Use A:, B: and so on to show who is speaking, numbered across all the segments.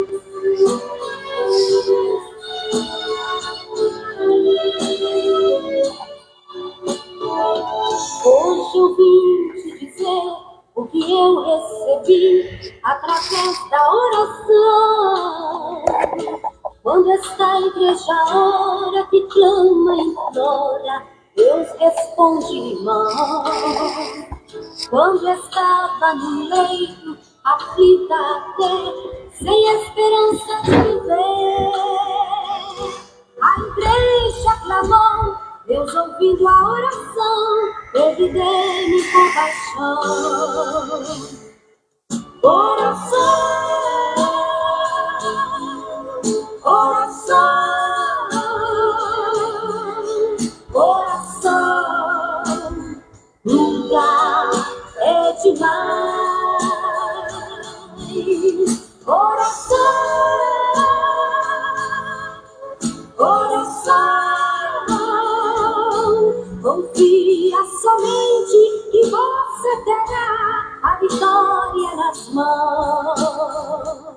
A: Hoje eu vim te dizer o que eu recebi através da oração. Quando esta igreja ora, que clama e implora, Deus responde irmão. Quando estava no leito, aflita até, sem esperança de viver, a igreja clamou, Deus ouvindo a oração, teve dele compaixão. Oração, oração, oração, nunca é demais. Oração, oração, confia somente que você terá a vitória nas mãos.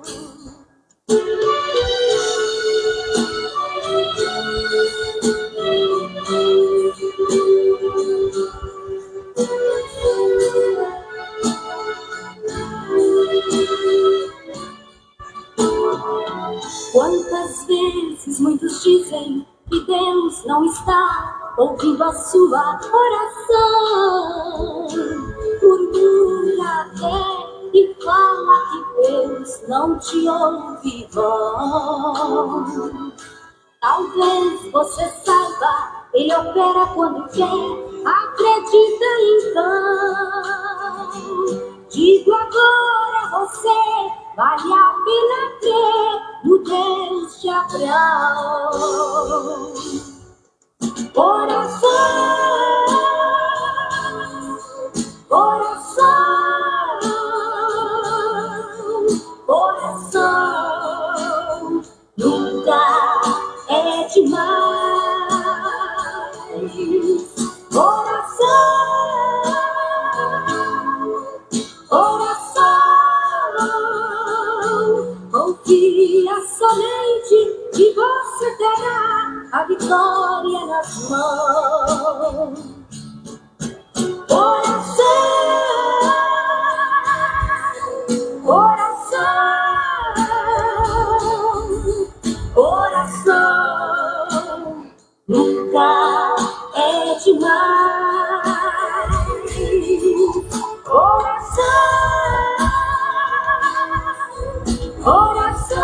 A: Quantas vezes muitos dizem que Deus não está ouvindo a sua oração, murmura até e fala que Deus não te ouve, irmão. Talvez você saiba, Ele opera quando quer, acredita então. Digo agora a você, vale a pena crer no Deus de Abraão. Oração, oração, oração, nunca é demais. Oração, oração, confia somente que você terá a vitória nas mãos. Oração, oração, oração, nunca é demais. Oração, oração,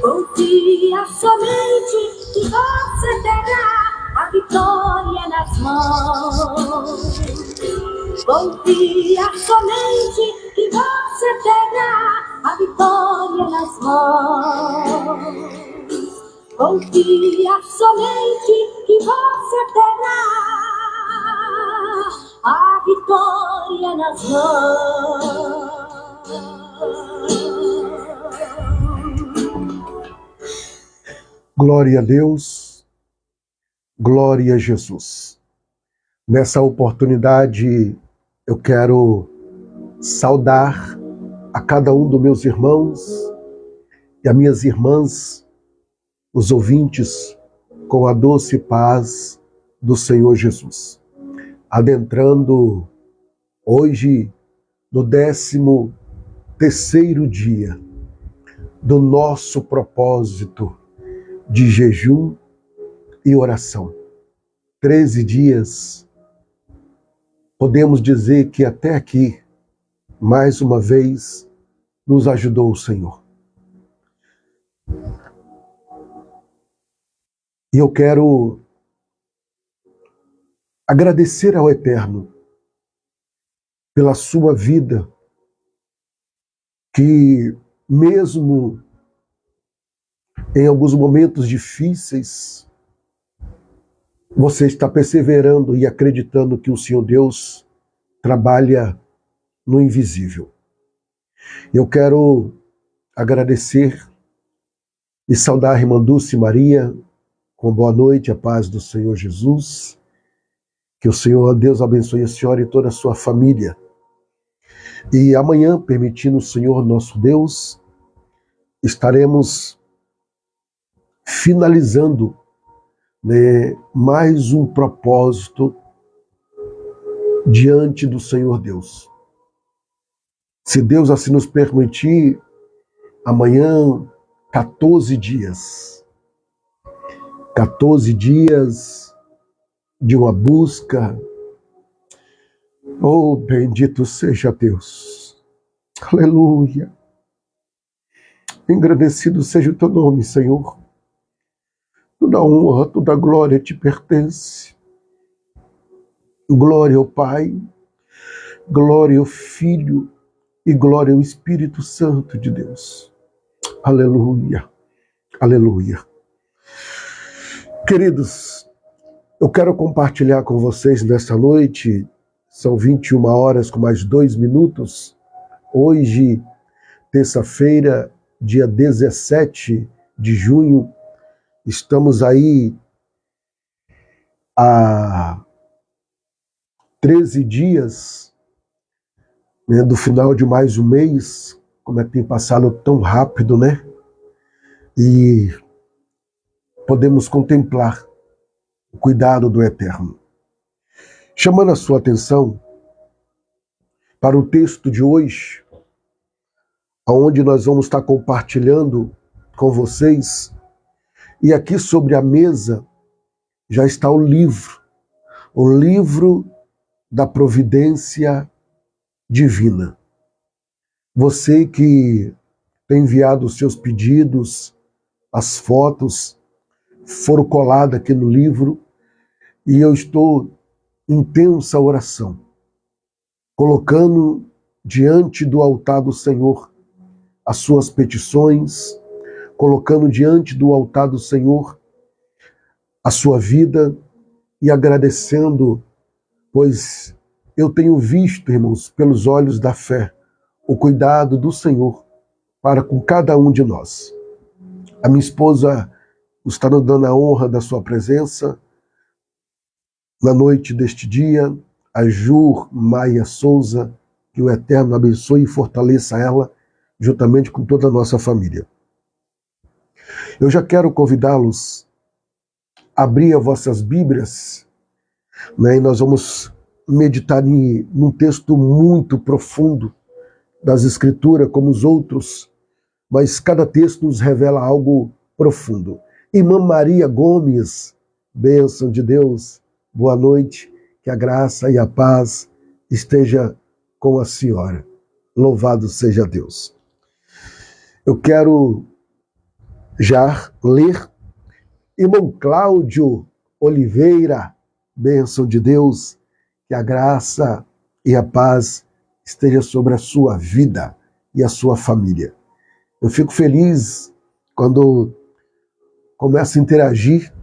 A: confia somente que você terá a vitória nas mãos. Confia somente que você terá a vitória nas mãos. Confia somente que você terá a vitória nas mãos.
B: Glória a Deus, glória a Jesus. Nessa oportunidade, eu quero saudar a cada um dos meus irmãos e as minhas irmãs, os ouvintes, com a doce paz do Senhor Jesus. Adentrando hoje no 13º dia do nosso propósito de jejum e oração. 13 dias, podemos dizer que até aqui, mais uma vez, nos ajudou o Senhor. E eu quero agradecer ao Eterno pela sua vida, que mesmo em alguns momentos difíceis, você está perseverando e acreditando que o Senhor Deus trabalha no invisível. Eu quero agradecer e saudar a irmã Dulce Maria com boa noite, a paz do Senhor Jesus. Que o Senhor Deus abençoe a senhora e toda a sua família. E amanhã, permitindo o Senhor nosso Deus, estaremos finalizando, né, mais um propósito diante do Senhor Deus. Se Deus assim nos permitir, amanhã, 14 dias. 14 dias de uma busca. Oh, bendito seja Deus. Aleluia. Engrandecido seja o teu nome, Senhor. Toda honra, toda glória te pertence. Glória ao Pai, glória ao Filho e glória ao Espírito Santo de Deus. Aleluia, aleluia. Queridos, eu quero compartilhar com vocês nesta noite, são 21 horas com mais 2 minutos, hoje, terça-feira, dia 17 de junho, estamos aí há 13 dias, né, do final de mais um mês, como é que tem passado tão rápido, né? E podemos contemplar o cuidado do Eterno. Chamando a sua atenção para o texto de hoje, onde nós vamos estar compartilhando com vocês, e aqui sobre a mesa já está o livro da providência divina. Você que tem enviado os seus pedidos, as fotos foram coladas aqui no livro, e eu estou em intensa oração, colocando diante do altar do Senhor as suas petições, colocando diante do altar do Senhor a sua vida e agradecendo, pois eu tenho visto, irmãos, pelos olhos da fé, o cuidado do Senhor para com cada um de nós. A minha esposa está nos dando a honra da sua presença na noite deste dia, a Jur Maia Souza, que o Eterno abençoe e fortaleça ela, juntamente com toda a nossa família. Eu já quero convidá-los a abrir as vossas Bíblias, né, e nós vamos meditar num texto muito profundo das Escrituras, como os outros, mas cada texto nos revela algo profundo. Irmã Maria Gomes, bênção de Deus, boa noite, que a graça e a paz esteja com a senhora. Louvado seja Deus. Eu quero já ler. Irmão Cláudio Oliveira, bênção de Deus, que a graça e a paz esteja sobre a sua vida e a sua família. Eu fico feliz quando começo a interagir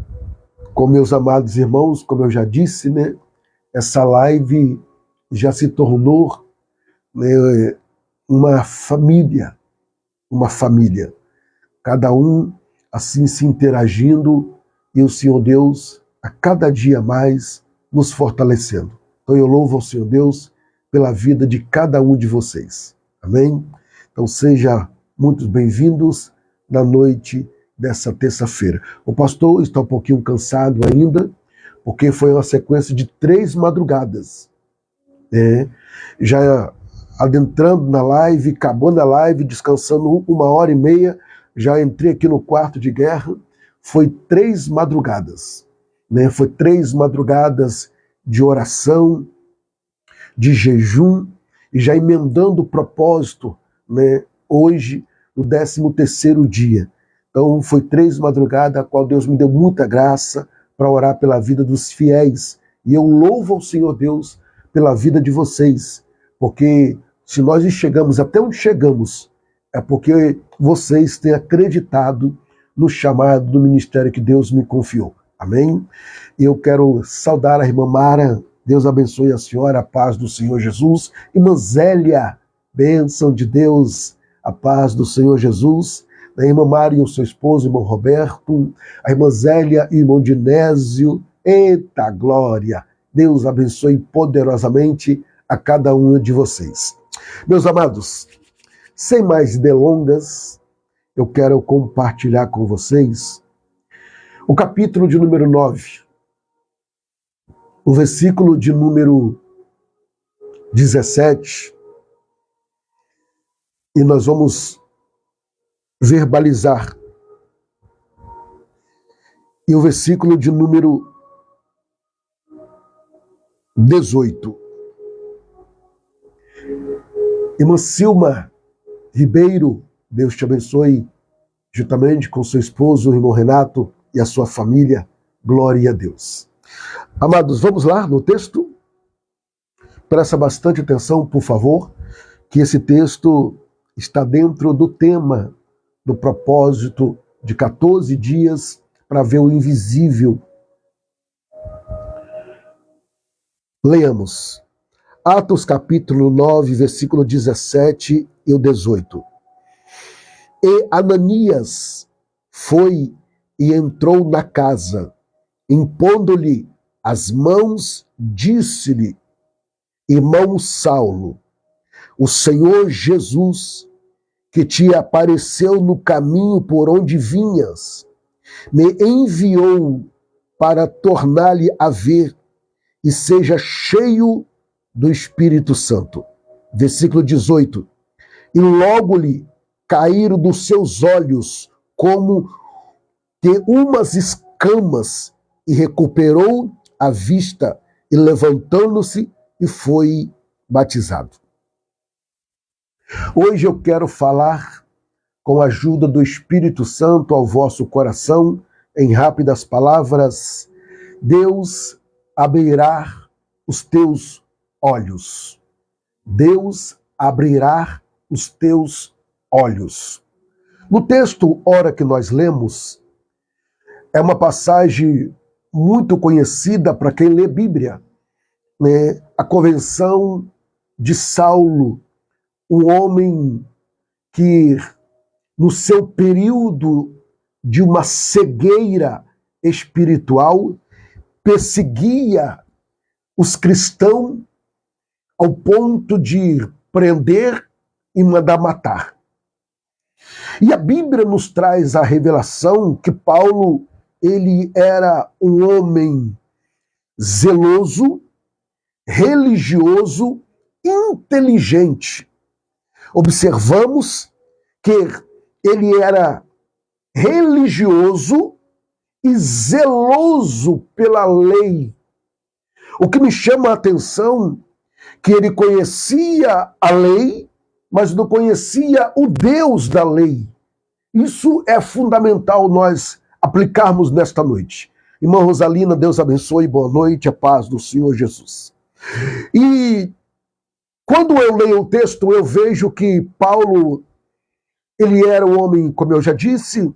B: com meus amados irmãos, como eu já disse, né? Essa live já se tornou, né, uma família, cada um assim se interagindo e o Senhor Deus a cada dia mais nos fortalecendo. Então eu louvo ao Senhor Deus pela vida de cada um de vocês. Amém? Então sejam muito bem-vindos na noite dessa terça-feira. O pastor está um pouquinho cansado ainda, porque foi uma sequência de 3 madrugadas. Já adentrando na live, acabando a live, descansando 1h30, já entrei aqui no quarto de guerra. Foi 3 madrugadas. Foi 3 madrugadas de oração, de jejum, e já emendando o propósito, hoje, no 13º dia. Então, foi 3 madrugadas, a qual Deus me deu muita graça para orar pela vida dos fiéis. E eu louvo ao Senhor Deus pela vida de vocês, porque se nós chegamos até onde chegamos, é porque vocês têm acreditado no chamado do ministério que Deus me confiou. Amém? E eu quero saudar a irmã Mara, Deus abençoe a senhora, a paz do Senhor Jesus. Irmã Zélia, bênção de Deus, a paz do Senhor Jesus. A irmã Mara e o seu esposo, irmão Roberto, a irmã Zélia e o irmão Dinésio. Eita glória! Deus abençoe poderosamente a cada um de vocês. Meus amados, sem mais delongas, eu quero compartilhar com vocês o capítulo de número 9, o versículo de número 17, e nós vamos verbalizar. E o versículo de número 18. Irmã Silma Ribeiro, Deus te abençoe, juntamente com seu esposo, o irmão Renato, e a sua família, glória a Deus. Amados, vamos lá no texto? Presta bastante atenção, por favor, que esse texto está dentro do tema, do propósito de 14 dias para ver o invisível. Leamos. Atos capítulo 9, versículo 17 e o 18. E Ananias foi e entrou na casa, impondo-lhe as mãos, disse-lhe: Irmão Saulo, o Senhor Jesus, que te apareceu no caminho por onde vinhas, me enviou para tornar-lhe a ver e seja cheio do Espírito Santo. Versículo 18. E logo lhe caíram dos seus olhos como que umas escamas, e recuperou a vista, e levantando-se, e foi batizado. Hoje eu quero falar, com a ajuda do Espírito Santo, ao vosso coração, em rápidas palavras: Deus abrirá os teus olhos. Deus abrirá os teus olhos. No texto, ora, que nós lemos, é uma passagem muito conhecida para quem lê Bíblia, né? A conversão de Saulo, um homem que, no seu período de uma cegueira espiritual, perseguia os cristãos ao ponto de prender e mandar matar. E a Bíblia nos traz a revelação que Paulo, ele era um homem zeloso, religioso, inteligente. Observamos que ele era religioso e zeloso pela lei. O que me chama a atenção é que ele conhecia a lei, mas não conhecia o Deus da lei. Isso é fundamental nós aplicarmos nesta noite. Irmã Rosalina, Deus abençoe, boa noite, a paz do Senhor Jesus. E quando eu leio o texto, eu vejo que Paulo, ele era um homem, como eu já disse,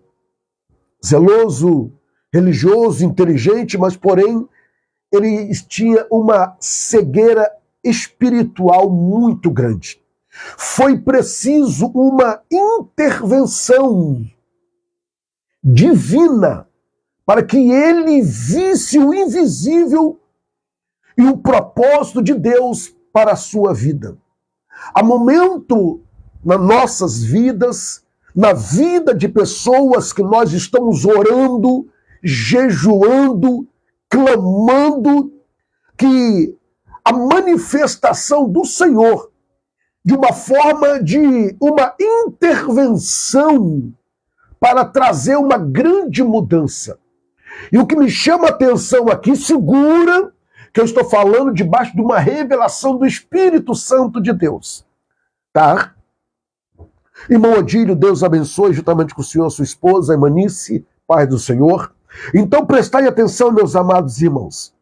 B: zeloso, religioso, inteligente, mas porém ele tinha uma cegueira espiritual muito grande. Foi preciso uma intervenção divina para que ele visse o invisível e o propósito de Deus para a sua vida. Há momento nas nossas vidas, na vida de pessoas que nós estamos orando, jejuando, clamando, que a manifestação do Senhor, de uma forma de uma intervenção para trazer uma grande mudança. E o que me chama a atenção aqui, segura que eu estou falando debaixo de uma revelação do Espírito Santo de Deus. Tá? Irmão Odílio, Deus abençoe, juntamente com o senhor, sua esposa, Emanice, Pai do Senhor. Então prestai atenção, meus amados irmãos.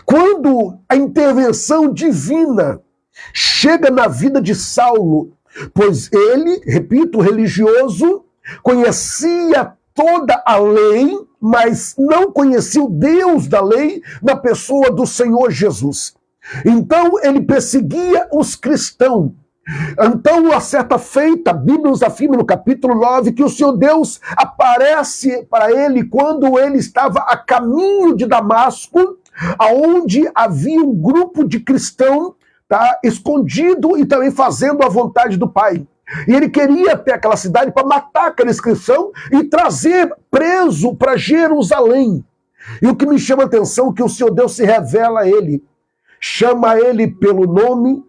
B: Quando a intervenção divina chega na vida de Saulo, pois ele, repito, religioso, conhecia toda a lei, mas não conhecia o Deus da lei na pessoa do Senhor Jesus. Então ele perseguia os cristãos. Então, a certa feita, a Bíblia nos afirma no capítulo 9 que o Senhor Deus aparece para ele quando ele estava a caminho de Damasco, aonde havia um grupo de cristãos, está escondido e também fazendo a vontade do Pai. E ele queria até aquela cidade para matar aquela inscrição e trazer preso para Jerusalém. E o que me chama a atenção é que o Senhor Deus se revela a ele, chama ele pelo nome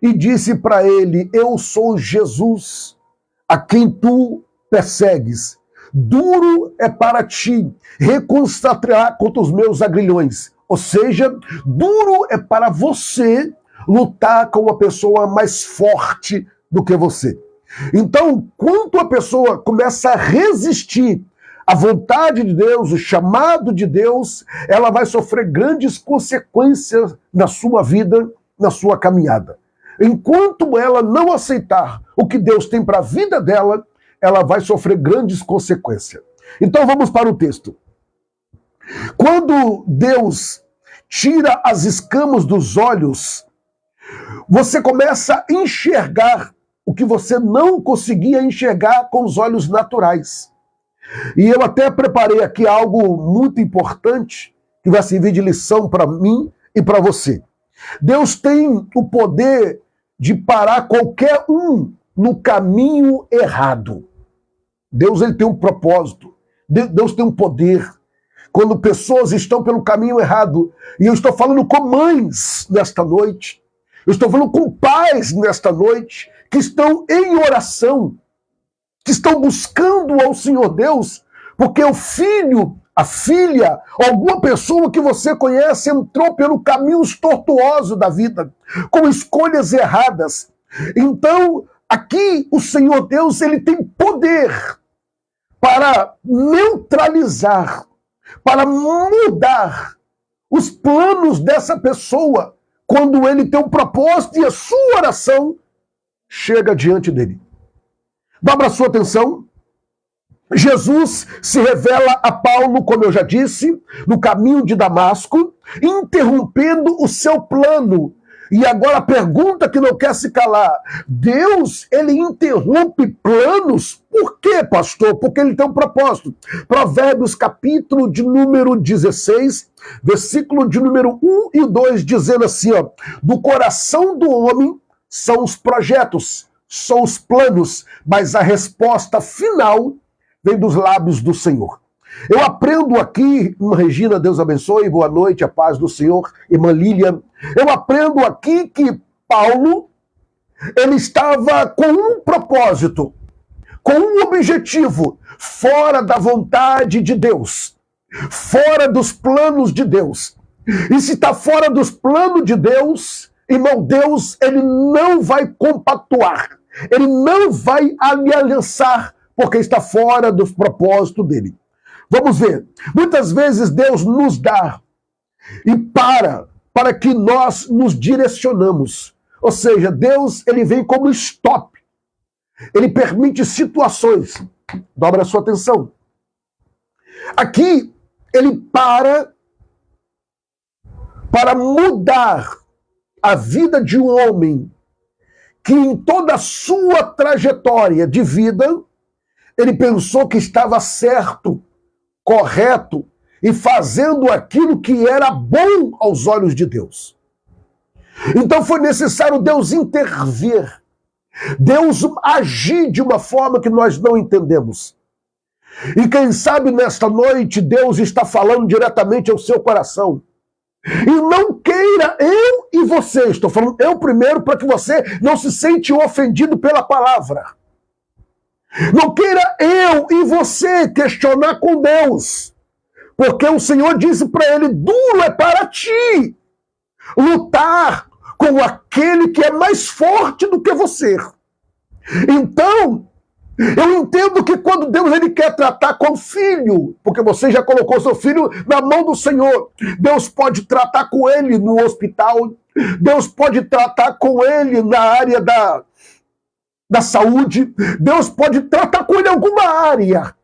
B: e disse para ele: eu sou Jesus, a quem tu persegues. Duro é para ti reconstruir contra os meus agrilhões. Ou seja, duro é para você lutar com uma pessoa mais forte do que você. Então, quando a pessoa começa a resistir à vontade de Deus, o chamado de Deus, ela vai sofrer grandes consequências na sua vida, na sua caminhada. Enquanto ela não aceitar o que Deus tem para a vida dela, ela vai sofrer grandes consequências. Então vamos para o texto. Quando Deus tira as escamas dos olhos, você começa a enxergar o que você não conseguia enxergar com os olhos naturais. E eu até preparei aqui algo muito importante que vai servir de lição para mim e para você. Deus tem o poder de parar qualquer um no caminho errado. Deus ele tem um propósito. Deus tem um poder. Quando pessoas estão pelo caminho errado, e eu estou falando com mães nesta noite, eu estou falando com pais nesta noite, que estão em oração, que estão buscando ao Senhor Deus, porque o filho, a filha, alguma pessoa que você conhece entrou pelo caminho tortuoso da vida, com escolhas erradas. Então, aqui o Senhor Deus ele tem poder para neutralizar, para mudar os planos dessa pessoa quando ele tem um propósito e a sua oração chega diante dele. Dobra a sua atenção. Jesus se revela a Paulo, como eu já disse, no caminho de Damasco, interrompendo o seu plano. E agora a pergunta que não quer se calar: Deus, ele interrompe planos? Por quê, pastor? Porque ele tem um propósito. Provérbios, capítulo de número 16, versículo de número 1 e 2, dizendo assim, ó: do coração do homem são os projetos, são os planos, mas a resposta final vem dos lábios do Senhor. Eu aprendo aqui, irmã Regina, Deus abençoe, boa noite, a paz do Senhor, irmã Lília. Eu aprendo aqui que Paulo, ele estava com um propósito, com um objetivo, fora da vontade de Deus, fora dos planos de Deus. E se está fora dos planos de Deus, irmão, Deus, ele não vai compactuar, ele não vai aliançar, porque está fora dos propósitos dele. Vamos ver. Muitas vezes Deus nos dá e para que nós nos direcionamos. Ou seja, Deus ele vem como stop. Ele permite situações. Dobra a sua atenção. Aqui ele para mudar a vida de um homem que em toda a sua trajetória de vida ele pensou que estava certo, correto e fazendo aquilo que era bom aos olhos de Deus. Então foi necessário Deus intervir, Deus agir de uma forma que nós não entendemos. E quem sabe nesta noite Deus está falando diretamente ao seu coração. E não queira eu e você, estou falando eu primeiro para que você não se sente ofendido pela palavra. Não queira eu e você questionar com Deus, porque o Senhor disse para ele: duro é para ti lutar com aquele que é mais forte do que você. Então, eu entendo que quando Deus ele quer tratar com o filho, porque você já colocou seu filho na mão do Senhor, Deus pode tratar com ele no hospital, Deus pode tratar com ele na área da saúde, Deus pode tratar com ele em alguma área.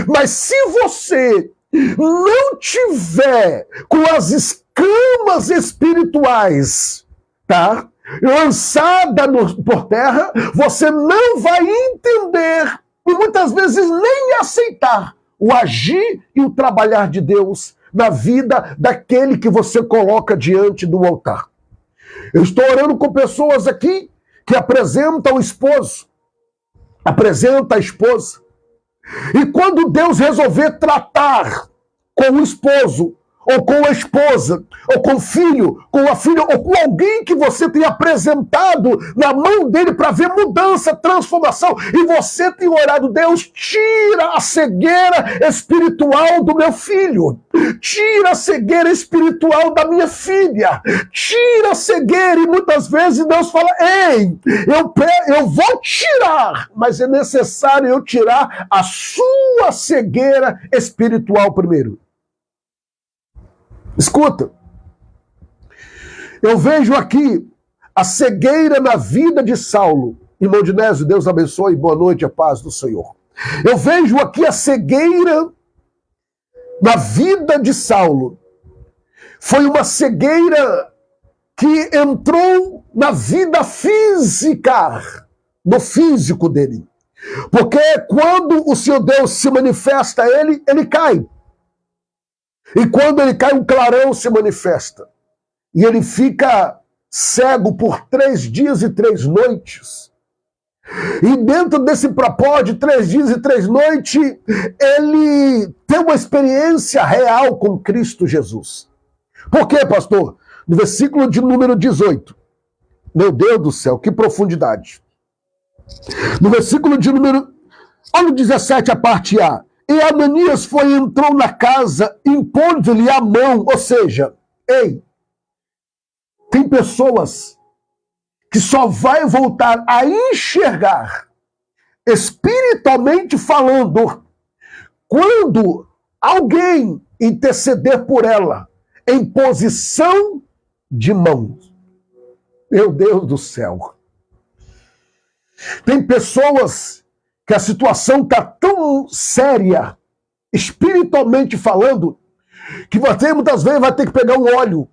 B: Mas se você não tiver com as escamas espirituais, tá? Lançada por terra, você não vai entender e muitas vezes nem aceitar o agir e o trabalhar de Deus na vida daquele que você coloca diante do altar. Eu estou orando com pessoas aqui que apresentam o esposo, apresenta a esposa. E quando Deus resolver tratar com o esposo, ou com a esposa, ou com o filho, com a filha, ou com alguém que você tem apresentado na mão dele para ver mudança, transformação, e você tem orado, Deus, tira a cegueira espiritual do meu filho, tira a cegueira espiritual da minha filha, tira a cegueira, e muitas vezes Deus fala, ei, eu vou tirar, mas é necessário eu tirar a sua cegueira espiritual primeiro. Escuta, eu vejo aqui a cegueira na vida de Saulo. Irmão Dinésio, Deus abençoe, boa noite, a paz do Senhor. Eu vejo aqui a cegueira na vida de Saulo. Foi uma cegueira que entrou na vida física, no físico dele. Porque quando o Senhor Deus se manifesta a ele, ele cai. E quando ele cai, um clarão se manifesta. E ele fica cego por 3 dias e 3 noites. E dentro desse propósito de 3 dias e 3 noites, ele tem uma experiência real com Cristo Jesus. Por quê, pastor? No versículo de número 18. Meu Deus do céu, que profundidade. No versículo de número... Olha o 17, a parte A. E Ananias entrou na casa, impôs-lhe a mão, ou seja, ei, tem pessoas que só vai voltar a enxergar, espiritualmente falando, quando alguém interceder por ela, em posição de mãos. Meu Deus do céu. Tem pessoas que a situação está tão séria, espiritualmente falando, que você muitas vezes vai ter que pegar um óleo,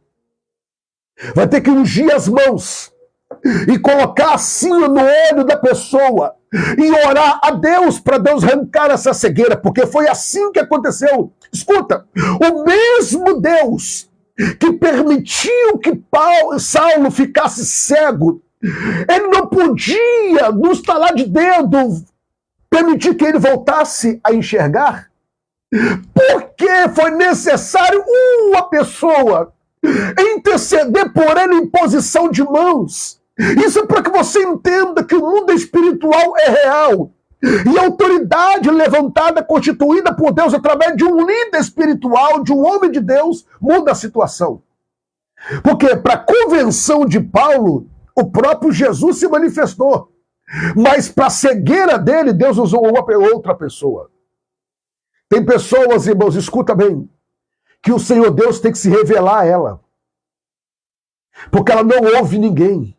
B: vai ter que ungir as mãos e colocar assim no olho da pessoa e orar a Deus para Deus arrancar essa cegueira, porque foi assim que aconteceu. Escuta, o mesmo Deus que permitiu que Saulo ficasse cego, ele não podia, no estalar de dedo, permitir que ele voltasse a enxergar? Porque foi necessário uma pessoa interceder por ele em posição de mãos. Isso é para que você entenda que o mundo espiritual é real. E a autoridade levantada, constituída por Deus através de um líder espiritual, de um homem de Deus, muda a situação. Porque para a convenção de Paulo, o próprio Jesus se manifestou. Mas para a cegueira dele, Deus usou outra pessoa. Tem pessoas, irmãos, escuta bem, que o Senhor Deus tem que se revelar a ela. Porque ela não ouve ninguém.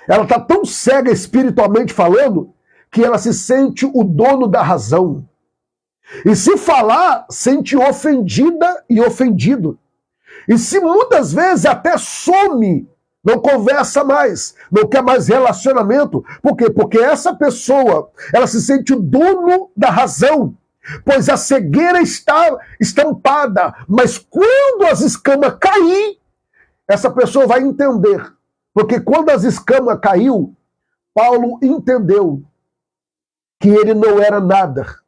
B: Ela está tão cega espiritualmente falando, que ela se sente o dono da razão. E se falar, sente ofendida e ofendido. E se muitas vezes até some, não conversa mais, não quer mais relacionamento. Por quê? Porque essa pessoa, ela se sente o dono da razão, pois a cegueira está estampada. Mas quando as escamas cair, essa pessoa vai entender. Porque quando as escamas caiu, Paulo entendeu que ele não era nada.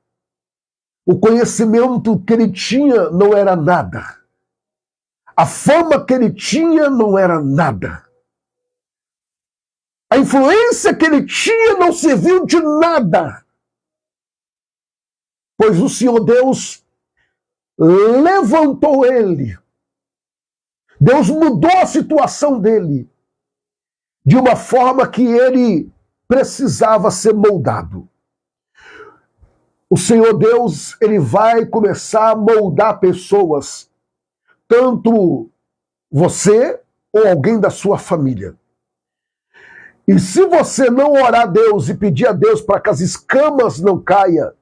B: O conhecimento que ele tinha não era nada. A fama que ele tinha não era nada. A influência que ele tinha não serviu de nada. Pois o Senhor Deus levantou ele. Deus mudou a situação dele de uma forma que ele precisava ser moldado. O Senhor Deus, ele vai começar a moldar pessoas, tanto você ou alguém da sua família. E se você não orar a Deus e pedir a Deus para que as escamas não caiam,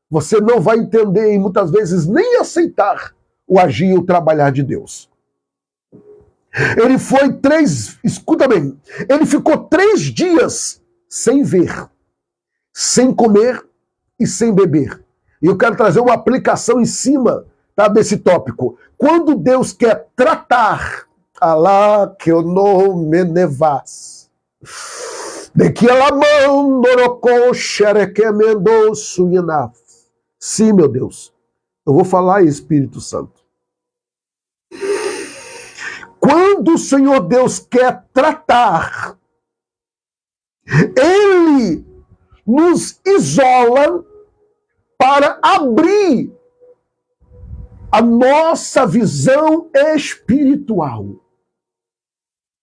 B: você não vai entender e muitas vezes nem aceitar o agir e o trabalhar de Deus. Ele foi escuta bem, ele ficou 3 dias sem ver, sem comer e sem beber. E eu quero trazer uma aplicação em cima, tá, desse tópico. Quando Deus quer tratar Alá que eu não me nevas. De que ela mão norocou xerequemendo suinaf. Sim, meu Deus. Eu vou falar, Espírito Santo. Quando o Senhor Deus quer tratar, Ele nos isola para abrir a nossa visão espiritual.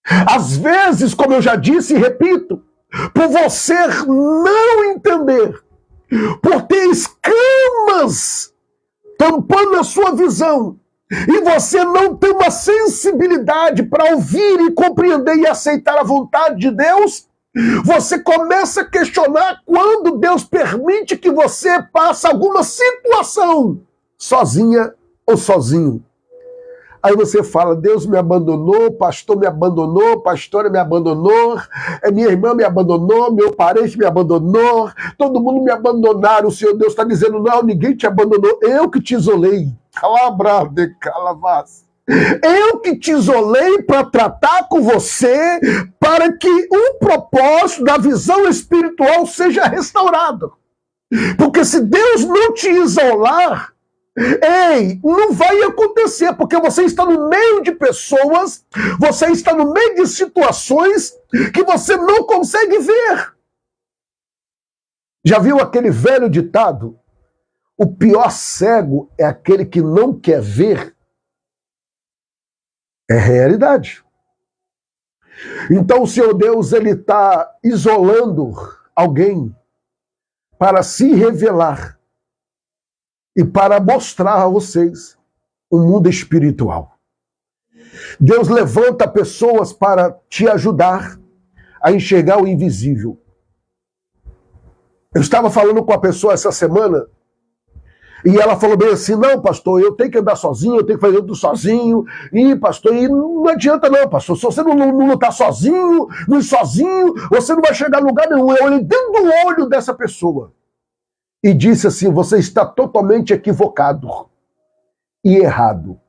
B: Às vezes, como eu já disse e repito, por você não entender, por ter escamas tampando a sua visão, e você não tem uma sensibilidade para ouvir e compreender e aceitar a vontade de Deus, você começa a questionar quando Deus permite que você passe alguma situação sozinha ou sozinho. Aí você fala, Deus me abandonou, pastor me abandonou, pastora me abandonou, minha irmã me abandonou, meu parente me abandonou, todo mundo me abandonaram. O Senhor Deus está dizendo, não, ninguém te abandonou, eu que te isolei. Calabra de calavas. Eu que te isolei para tratar com você, para que o propósito da visão espiritual seja restaurado. Porque se Deus não te isolar, ei, não vai acontecer, porque você está no meio de pessoas, você está no meio de situações que você não consegue ver. Já viu aquele velho ditado? O pior cego é aquele que não quer ver. É realidade. Então o Senhor Deus, ele está isolando alguém para se revelar e para mostrar a vocês o mundo espiritual. Deus levanta pessoas para te ajudar a enxergar o invisível. Eu estava falando com a pessoa essa semana e ela falou bem assim, não, pastor, eu tenho que andar sozinho, eu tenho que fazer tudo sozinho, e pastor, e não adianta não, pastor, se você não está sozinho, você não vai chegar a lugar nenhum. Eu olhei dentro do olho dessa pessoa e disse assim, você está totalmente equivocado e errado.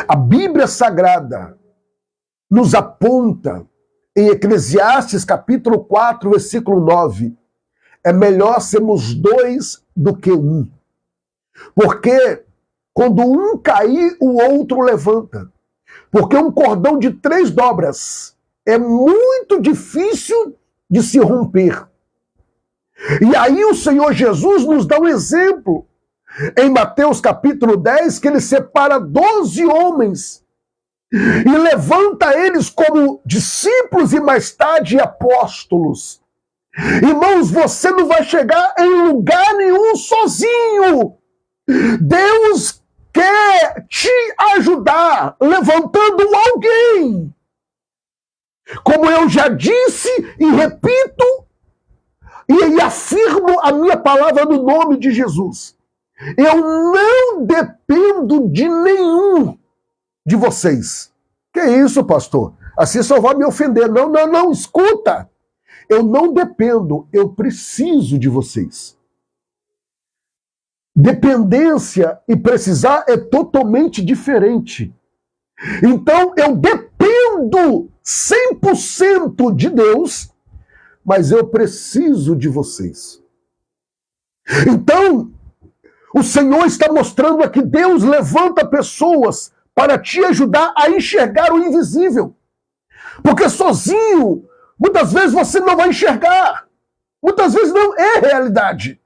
B: A Bíblia Sagrada nos aponta em Eclesiastes capítulo 4, versículo 9, é melhor sermos dois do que um. Porque quando um cair, o outro levanta. Porque um cordão de 3 dobras é muito difícil de se romper. E aí o Senhor Jesus nos dá um exemplo em Mateus capítulo 10, que ele separa 12 homens e levanta eles como discípulos e mais tarde apóstolos. Irmãos, você não vai chegar em lugar nenhum sozinho. Deus quer te ajudar levantando alguém. Como eu já disse e repito, e afirmo a minha palavra no nome de Jesus. Eu não dependo de nenhum de vocês. Que isso, pastor? Assim só vai me ofender. Não, escuta. Eu não dependo, eu preciso de vocês. Dependência e precisar é totalmente diferente. Então, eu dependo 100% de Deus, mas eu preciso de vocês. Então, o Senhor está mostrando aqui, Deus levanta pessoas para te ajudar a enxergar o invisível. Porque sozinho, muitas vezes você não vai enxergar. Muitas vezes não é realidade.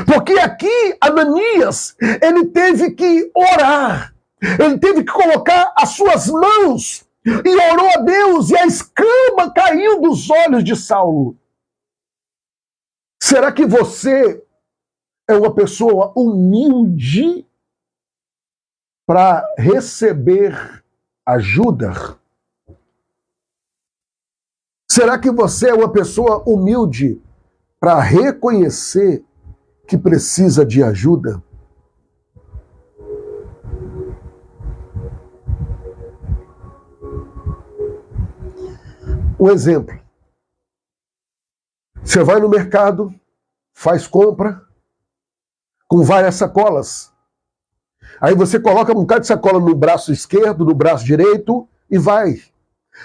B: Porque aqui, Ananias, ele teve que orar. Ele teve que colocar as suas mãos e orou a Deus e a escama caiu dos olhos de Saulo. Será que você é uma pessoa humilde para receber ajuda? Será que você é uma pessoa humilde para reconhecer que precisa de ajuda? Um exemplo. Você vai no mercado, faz compra com várias sacolas. Aí você coloca um bocado de sacola no braço esquerdo, no braço direito, e vai.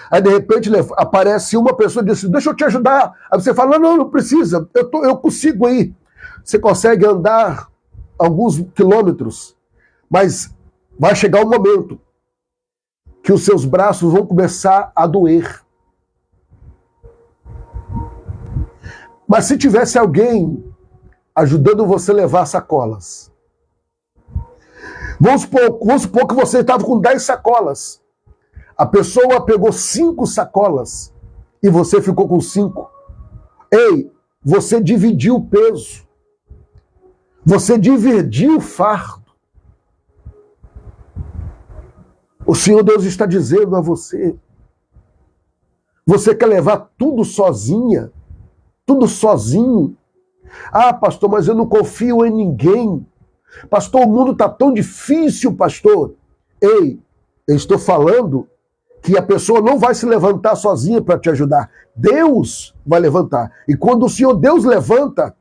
B: Aí, de repente, aparece uma pessoa e diz assim, deixa eu te ajudar. Aí você fala, não precisa, eu consigo ir. Você consegue andar alguns quilômetros, mas vai chegar um momento que os seus braços vão começar a doer. Mas se tivesse alguém ajudando você a levar sacolas, vamos supor que você estava com 10 sacolas, a pessoa pegou 5 sacolas e você ficou com 5. Ei, você dividiu o peso, você dividiu o fardo. O Senhor Deus está dizendo a você, você quer levar tudo sozinha? Tudo sozinho? Ah, pastor, mas eu não confio em ninguém. Pastor, o mundo está tão difícil, pastor. Ei, eu estou falando que a pessoa não vai se levantar sozinha para te ajudar. Deus vai levantar. E quando o Senhor Deus levanta,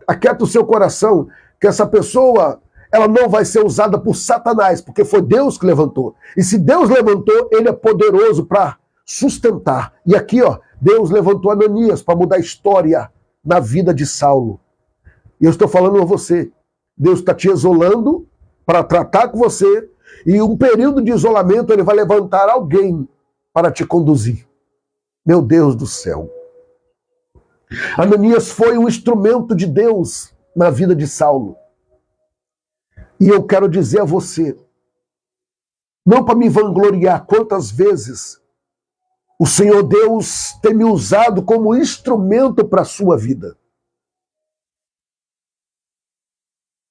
B: aquieta o seu coração, que essa pessoa, ela não vai ser usada por Satanás, porque foi Deus que levantou. E se Deus levantou, ele é poderoso para sustentar. E aqui, ó, Deus levantou Ananias para mudar a história na vida de Saulo. E eu estou falando a você, Deus está te isolando para tratar com você, e um período de isolamento ele vai levantar alguém para te conduzir. Meu Deus do céu. Ananias foi um instrumento de Deus na vida de Saulo. E eu quero dizer a você, não para me vangloriar, quantas vezes o Senhor Deus tem me usado como instrumento para a sua vida.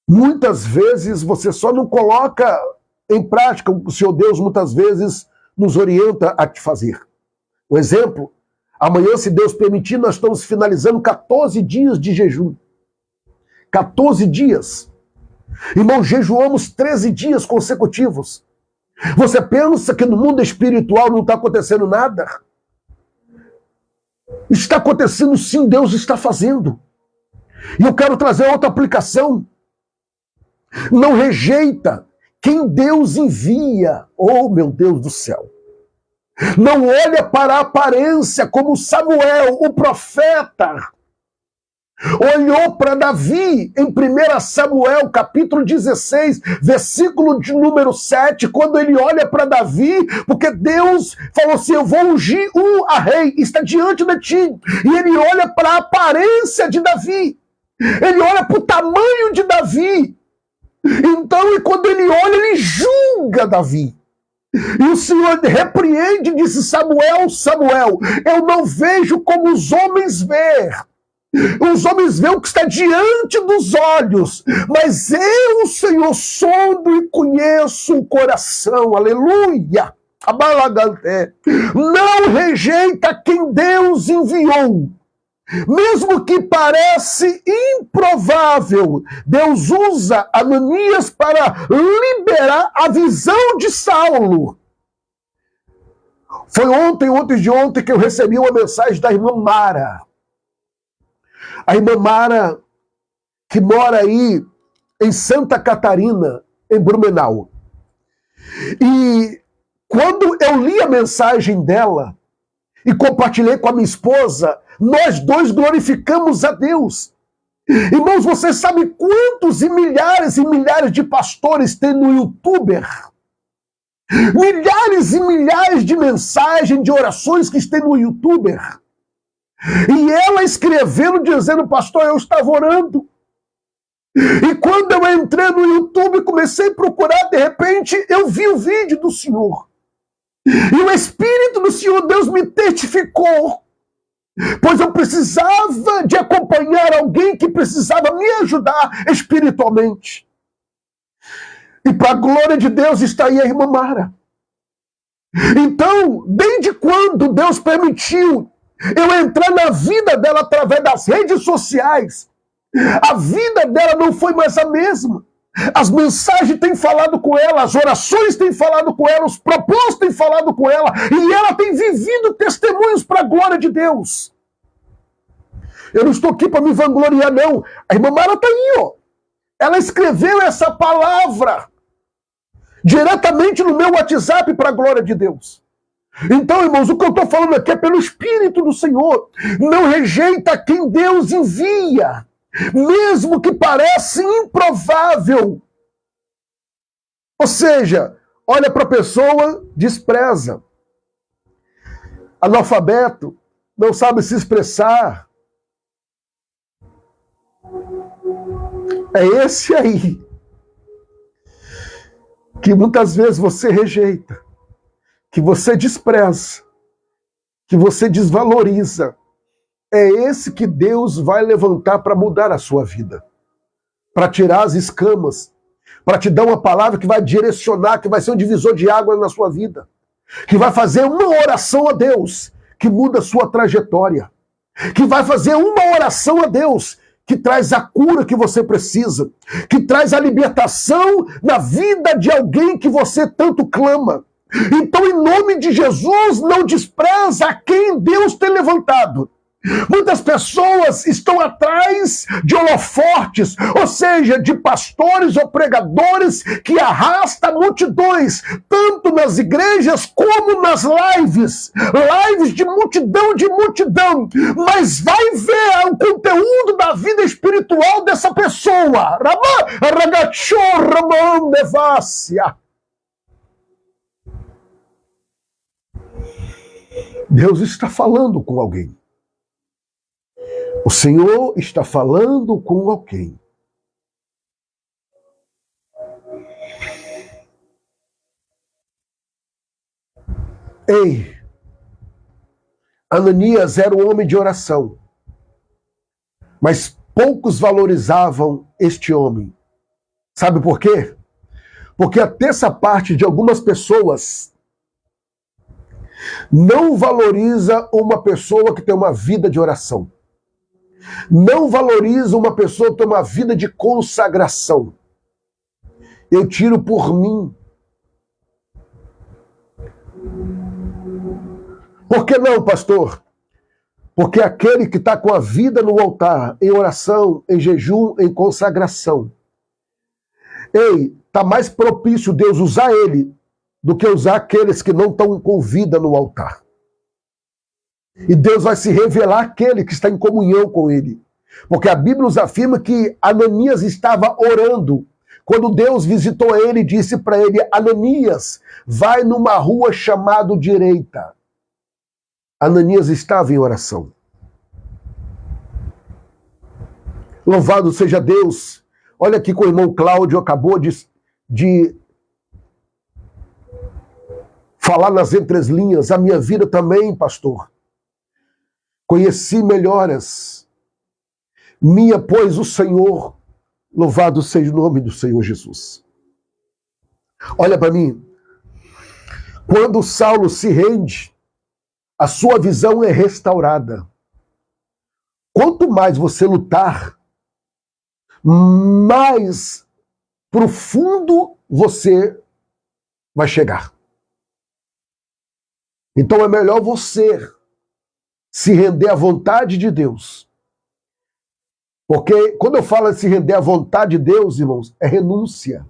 B: Muitas vezes você só não coloca em prática o que o Senhor Deus muitas vezes nos orienta a te fazer. Um exemplo, amanhã, se Deus permitir, nós estamos finalizando 14 dias de jejum. 14 dias. Irmão, jejuamos 13 dias consecutivos. Você pensa que no mundo espiritual não está acontecendo nada? Está acontecendo sim, Deus está fazendo. E eu quero trazer outra aplicação. Não rejeita quem Deus envia. Oh, meu Deus do céu. Não olha para a aparência como Samuel, o profeta, olhou para Davi em 1 Samuel, capítulo 16, versículo de número 7, quando ele olha para Davi, porque Deus falou assim, eu vou ungir a rei, está diante de ti. E ele olha para a aparência de Davi, ele olha para o tamanho de Davi. Então, e quando ele olha, ele julga Davi. E o Senhor repreende e disse, Samuel, Samuel, eu não vejo como os homens veem. Os homens veem o que está diante dos olhos, mas eu, Senhor, sondo e conheço o coração. Aleluia! Não rejeita quem Deus enviou. Mesmo que parece improvável, Deus usa Ananias para liberar a visão de Saulo. Foi antes de ontem que eu recebi uma mensagem da irmã Mara. A irmã Mara, que mora aí em Santa Catarina, em Blumenau. E quando eu li a mensagem dela e compartilhei com a minha esposa, nós dois glorificamos a Deus. Irmãos, você sabe quantos e milhares de pastores tem no YouTuber? Milhares e milhares de mensagens, de orações que tem no YouTuber. E ela escrevendo, dizendo, pastor, eu estava orando. E quando eu entrei no YouTube, comecei a procurar, de repente, eu vi o vídeo do Senhor. E o Espírito do Senhor Deus me testificou. Pois eu precisava de acompanhar alguém que precisava me ajudar espiritualmente. E para a glória de Deus está aí a irmã Mara. Então, desde quando Deus permitiu eu entrar na vida dela através das redes sociais, a vida dela não foi mais a mesma. As mensagens têm falado com ela, as orações têm falado com ela, os propósitos têm falado com ela, e ela tem vivido testemunhos para a glória de Deus. Eu não estou aqui para me vangloriar, não. A irmã Mara está aí, ó. Ela escreveu essa palavra diretamente no meu WhatsApp para a glória de Deus. Então, irmãos, o que eu estou falando aqui é pelo Espírito do Senhor. Não rejeita quem Deus envia, mesmo que pareça improvável. Ou seja, olha para a pessoa, despreza. Analfabeto, não sabe se expressar. É esse aí que muitas vezes você rejeita, que você despreza, que você desvaloriza. É esse que Deus vai levantar para mudar a sua vida, para tirar as escamas, para te dar uma palavra que vai direcionar, que vai ser um divisor de águas na sua vida, que vai fazer uma oração a Deus que muda a sua trajetória, que vai fazer uma oração a Deus que traz a cura que você precisa, que traz a libertação na vida de alguém que você tanto clama. Então, em nome de Jesus, não despreza a quem Deus tem levantado. Muitas pessoas estão atrás de holofortes, ou seja, de pastores ou pregadores que arrastam multidões, tanto nas igrejas como nas lives. Lives de multidão, mas vai ver o conteúdo da vida espiritual dessa pessoa. Deus está falando com alguém. O Senhor está falando com alguém. Ei, Ananias era um homem de oração, mas poucos valorizavam este homem. Sabe por quê? Porque a terça parte de algumas pessoas não valoriza uma pessoa que tem uma vida de oração. Não valoriza uma pessoa que tem uma vida de consagração. Eu tiro por mim. Por que não, pastor? Porque aquele que está com a vida no altar, em oração, em jejum, em consagração, está mais propício Deus usar ele do que usar aqueles que não estão com vida no altar. E Deus vai se revelar àquele que está em comunhão com ele. Porque a Bíblia nos afirma que Ananias estava orando. Quando Deus visitou ele e disse para ele, Ananias, vai numa rua chamada Direita. Ananias estava em oração. Louvado seja Deus. Olha aqui que o irmão Cláudio acabou de falar nas entrelinhas. A minha vida também, pastor. Conheci melhoras. Minha, pois, o Senhor. Louvado seja o nome do Senhor Jesus. Olha para mim. Quando Saulo se rende, a sua visão é restaurada. Quanto mais você lutar, mais profundo você vai chegar. Então é melhor você se render à vontade de Deus. Porque quando eu falo de se render à vontade de Deus, irmãos, é renúncia.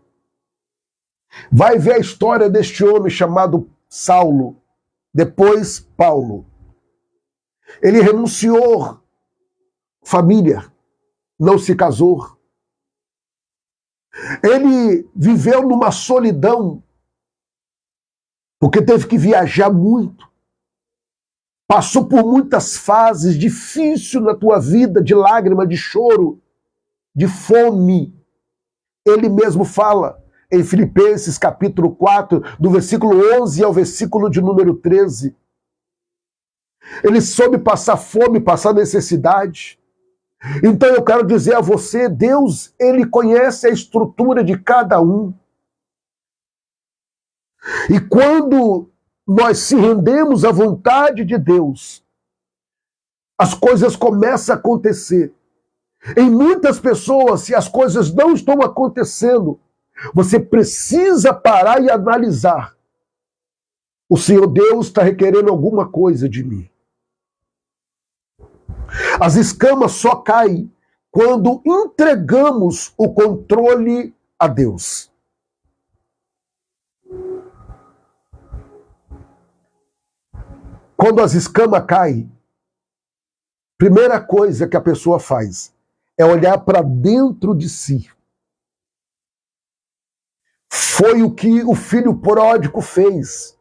B: Vai ver a história deste homem chamado Saulo, depois Paulo. Ele renunciou família, não se casou. Ele viveu numa solidão, porque teve que viajar muito. Passou por muitas fases difíceis na tua vida, de lágrima, de choro, de fome. Ele mesmo fala em Filipenses capítulo 4, do versículo 11 ao versículo de número 13. Ele soube passar fome, passar necessidade. Então eu quero dizer a você, Deus, ele conhece a estrutura de cada um. E quando nós se rendemos à vontade de Deus, as coisas começam a acontecer. Em muitas pessoas, se as coisas não estão acontecendo, você precisa parar e analisar. O Senhor Deus está requerendo alguma coisa de mim. As escamas só caem quando entregamos o controle a Deus. Quando as escamas caem, primeira coisa que a pessoa faz é olhar para dentro de si. Foi o que o filho pródigo fez.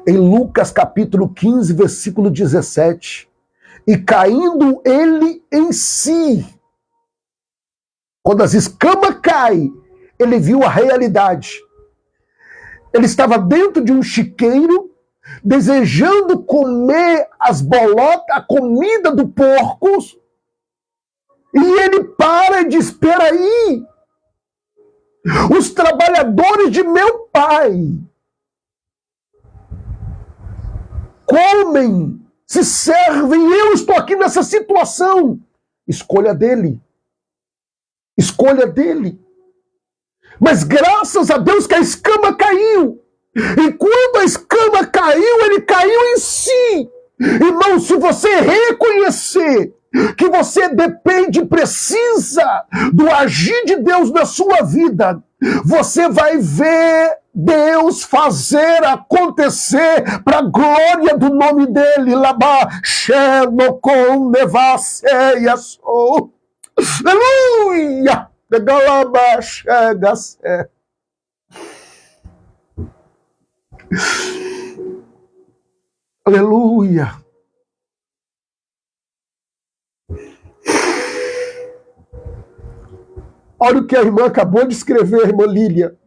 B: Em Lucas capítulo 15, versículo 17. E caindo ele em si. Quando as escamas caem, ele viu a realidade. Ele estava dentro de um chiqueiro, desejando comer as bolotas, a comida do porco. E ele para e diz, espera aí, os trabalhadores de meu pai comem, se servem, e eu estou aqui nessa situação. Escolha dele. Escolha dele. Mas graças a Deus que a escama caiu. E quando a escama caiu, ele caiu em si. Irmão, se você reconhecer que você depende, precisa do agir de Deus na sua vida, você vai ver Deus fazer acontecer para a glória do nome dele. Labá, Xenocon, Nevaceia, Sou. Aleluia! Galaba, chega, aleluia! Olha o que a irmã acabou de escrever, a irmã Lília.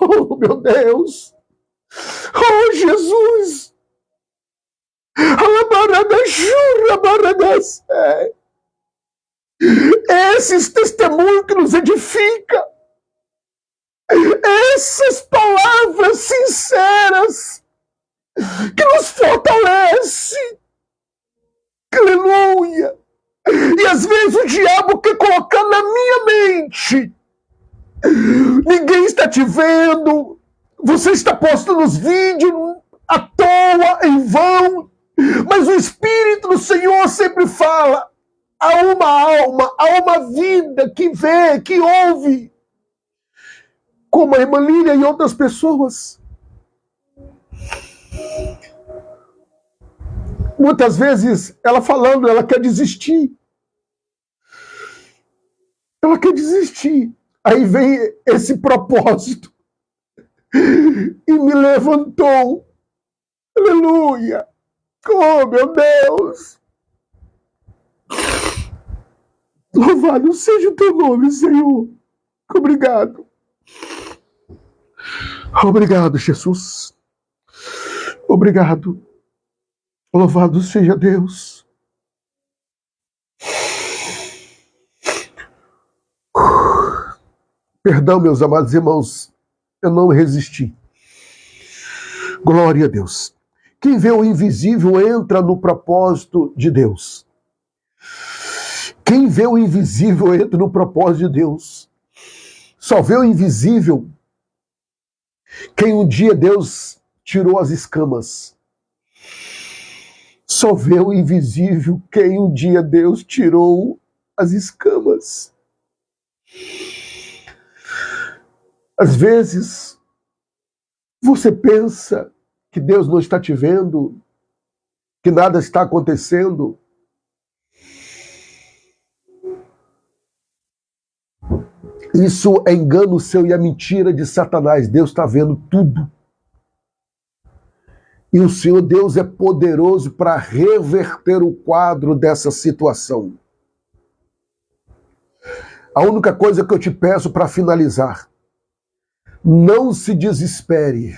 B: Oh, meu Deus! Oh, Jesus! Esses testemunhos que nos edificam, essas palavras sinceras que nos fortalecem. Aleluia! E às vezes o diabo quer colocar na minha mente. Ninguém está te vendo. Você está postando os vídeos à toa, em vão. Mas o Espírito do Senhor sempre fala. Há uma alma, há uma vida que vê, que ouve. Como a irmã Lília e outras pessoas. Muitas vezes, ela falando, ela quer desistir. Ela quer desistir. Aí vem esse propósito. E me levantou. Aleluia. Oh, meu Deus. Louvado seja o teu nome, Senhor. Obrigado. Obrigado, Jesus. Obrigado. Louvado seja Deus. Perdão, meus amados irmãos, eu não resisti. Glória a Deus. Quem vê o invisível entra no propósito de Deus. Quem vê o invisível entra no propósito de Deus. Só vê o invisível quem um dia Deus tirou as escamas. Só vê o invisível quem um dia Deus tirou as escamas. Às vezes, você pensa que Deus não está te vendo, que nada está acontecendo. Isso é engano seu e a mentira de Satanás. Deus está vendo tudo. E o Senhor Deus é poderoso para reverter o quadro dessa situação. A única coisa que eu te peço para finalizar, não se desespere.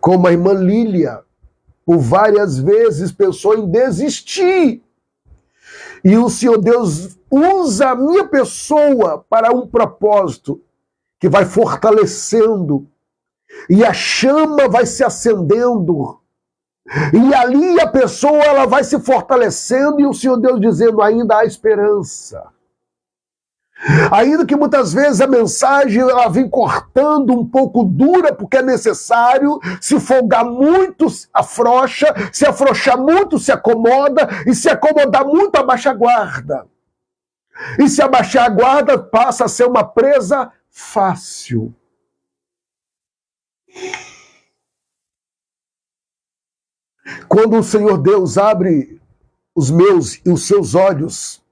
B: Como a irmã Lília, por várias vezes pensou em desistir. E o Senhor Deus usa a minha pessoa para um propósito que vai fortalecendo. E a chama vai se acendendo. E ali a pessoa ela vai se fortalecendo e o Senhor Deus dizendo, ainda há esperança. Ainda que muitas vezes a mensagem ela vem cortando um pouco dura, porque é necessário, se folgar muito, afrouxa, se afrouxar muito, se acomoda, e se acomodar muito, abaixa a guarda. E se abaixar a guarda, passa a ser uma presa fácil. Quando o Senhor Deus abre os meus e os seus olhos,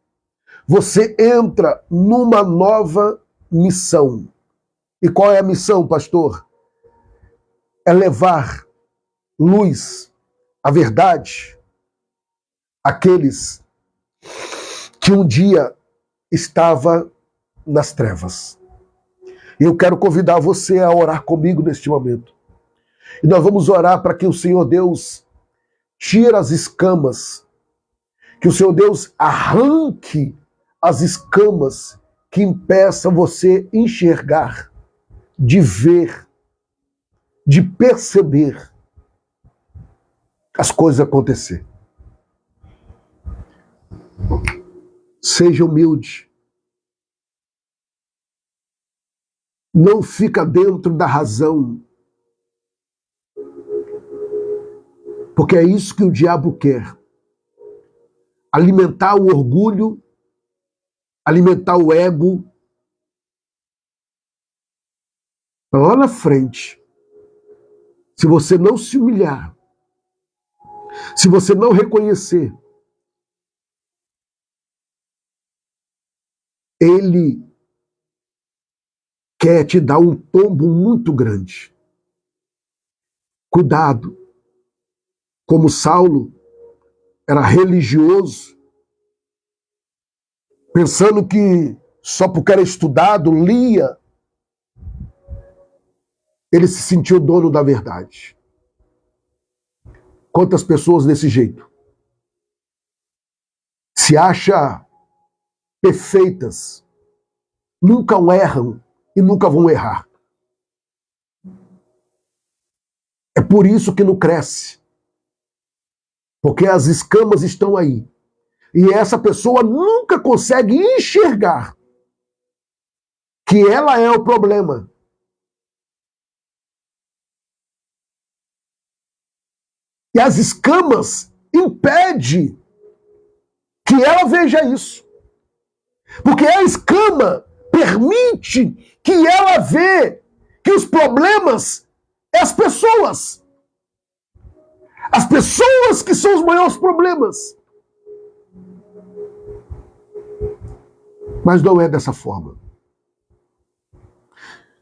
B: você entra numa nova missão. E qual é a missão, pastor? É levar luz, a verdade, àqueles que um dia estava nas trevas. E eu quero convidar você a orar comigo neste momento. E nós vamos orar para que o Senhor Deus tire as escamas, que o Senhor Deus arranque as escamas que impeçam você enxergar, de ver, de perceber as coisas acontecer. Seja humilde. Não fica dentro da razão. Porque é isso que o diabo quer. Alimentar o orgulho, alimentar o ego. Lá na frente, se você não se humilhar, se você não reconhecer, ele quer te dar um tombo muito grande. Cuidado. Como Saulo era religioso, pensando que só porque era estudado, lia, ele se sentiu dono da verdade. Quantas pessoas desse jeito se acham perfeitas, nunca erram e nunca vão errar. É por isso que não cresce. Porque as escamas estão aí. E essa pessoa nunca consegue enxergar que ela é o problema. E as escamas impedem que ela veja isso. Porque a escama permite que ela vê que os problemas é as pessoas. As pessoas que são os maiores problemas. Mas não é dessa forma.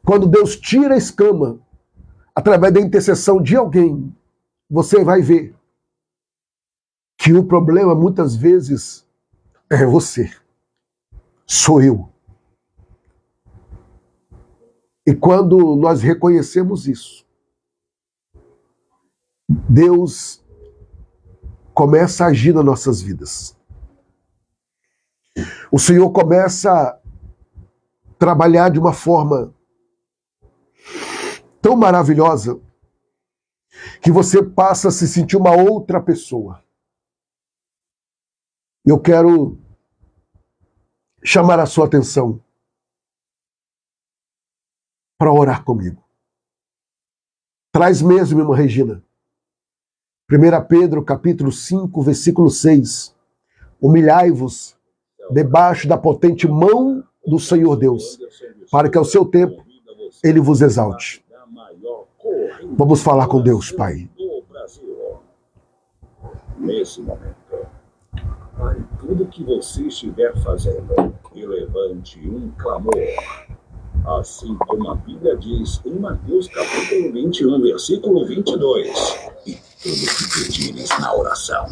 B: Quando Deus tira a escama, através da intercessão de alguém, você vai ver que o problema muitas vezes é você. Sou eu. E quando nós reconhecemos isso, Deus começa a agir nas nossas vidas. O Senhor começa a trabalhar de uma forma tão maravilhosa que você passa a se sentir uma outra pessoa. Eu quero chamar a sua atenção para orar comigo. Traz mesmo, irmã Regina. 1 Pedro, capítulo 5, versículo 6. Humilhai-vos debaixo da potente mão do Senhor Deus, para que ao seu tempo ele vos exalte. Vamos falar com Deus, Pai.
C: Nesse momento, pare tudo que você estiver fazendo e levante um clamor. Assim como a Bíblia diz em Mateus capítulo 21, versículo 22. E tudo que pedires na oração,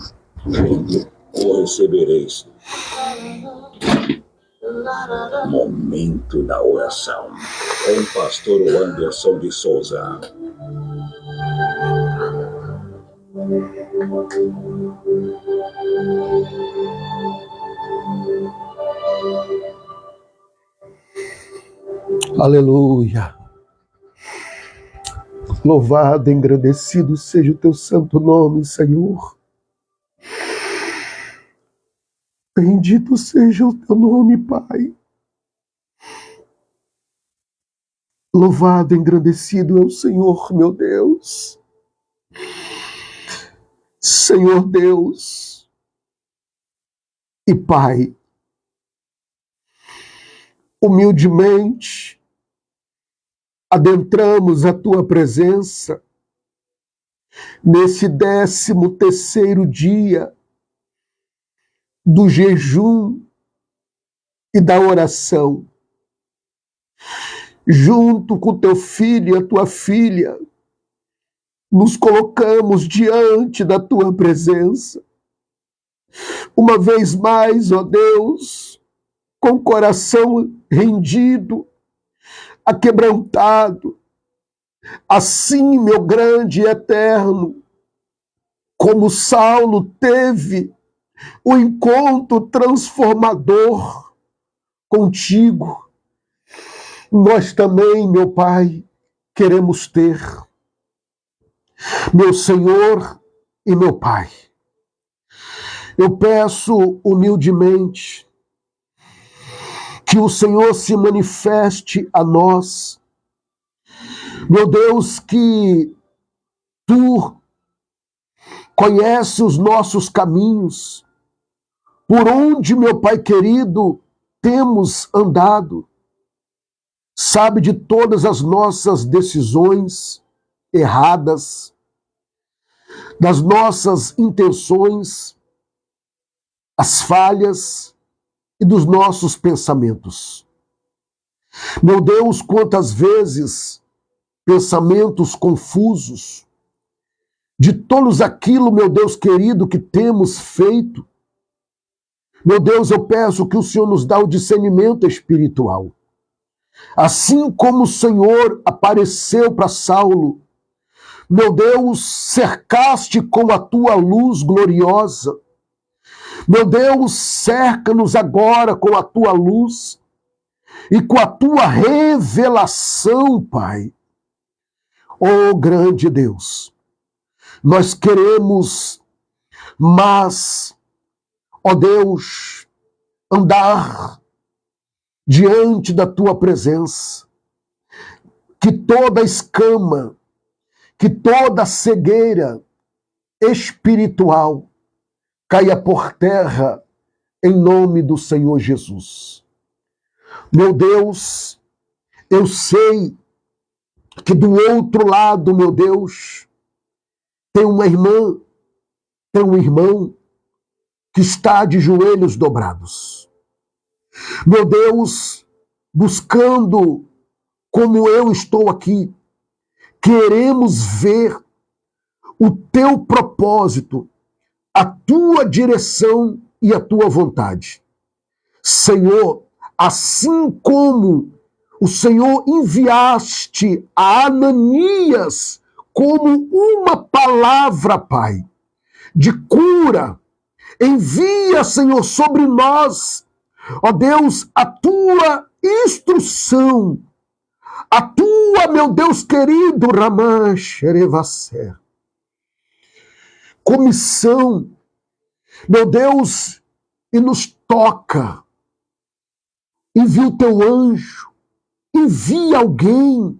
C: o recebereis. Momento da oração, com o pastor Anderson de Souza.
B: Aleluia. Louvado, engrandecido seja o teu santo nome, Senhor. Bendito seja o teu nome, Pai. Louvado, engrandecido é o Senhor, meu Deus. Senhor Deus e Pai, humildemente adentramos a tua presença nesse 13º dia do jejum e da oração, junto com teu filho e a tua filha, nos colocamos diante da tua presença. Uma vez mais, ó Deus, com o coração rendido, aquebrantado, assim, meu grande e eterno, como Saulo teve o encontro transformador contigo, nós também, meu Pai, queremos ter. Meu Senhor e meu Pai, eu peço humildemente que o Senhor se manifeste a nós. Meu Deus, que Tu conheces os nossos caminhos, por onde, meu Pai querido, temos andado, sabe de todas as nossas decisões erradas, das nossas intenções, as falhas e dos nossos pensamentos. Meu Deus, quantas vezes pensamentos confusos de todos aquilo, meu Deus querido, que temos feito. Meu Deus, eu peço que o Senhor nos dá o discernimento espiritual. Assim como o Senhor apareceu para Saulo, meu Deus, cercaste com a tua luz gloriosa. Meu Deus, cerca-nos agora com a tua luz e com a tua revelação, Pai. Oh, grande Deus, nós queremos mais, ó Deus, andar diante da tua presença, que toda escama, que toda cegueira espiritual caia por terra em nome do Senhor Jesus. Meu Deus, eu sei que do outro lado, meu Deus, tem uma irmã, tem um irmão que está de joelhos dobrados. Meu Deus, buscando como eu estou aqui, queremos ver o teu propósito, a tua direção e a tua vontade. Senhor, assim como o Senhor enviaste a Ananias como uma palavra, Pai, de cura, envia, Senhor, sobre nós, ó Deus, a tua instrução, a tua, meu Deus querido, Ramã Xerevasser, comissão, meu Deus, e nos toca. Envia o teu anjo, envia alguém,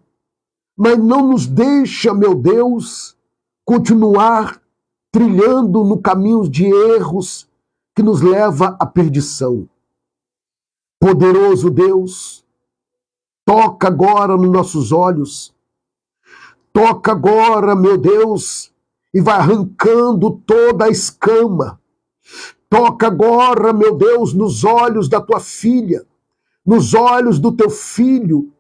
B: mas não nos deixa, meu Deus, continuar trilhando no caminho de erros que nos leva à perdição. Poderoso Deus, toca agora nos nossos olhos, toca agora, meu Deus, e vai arrancando toda a escama. Toca agora, meu Deus, nos olhos da tua filha, nos olhos do teu filho.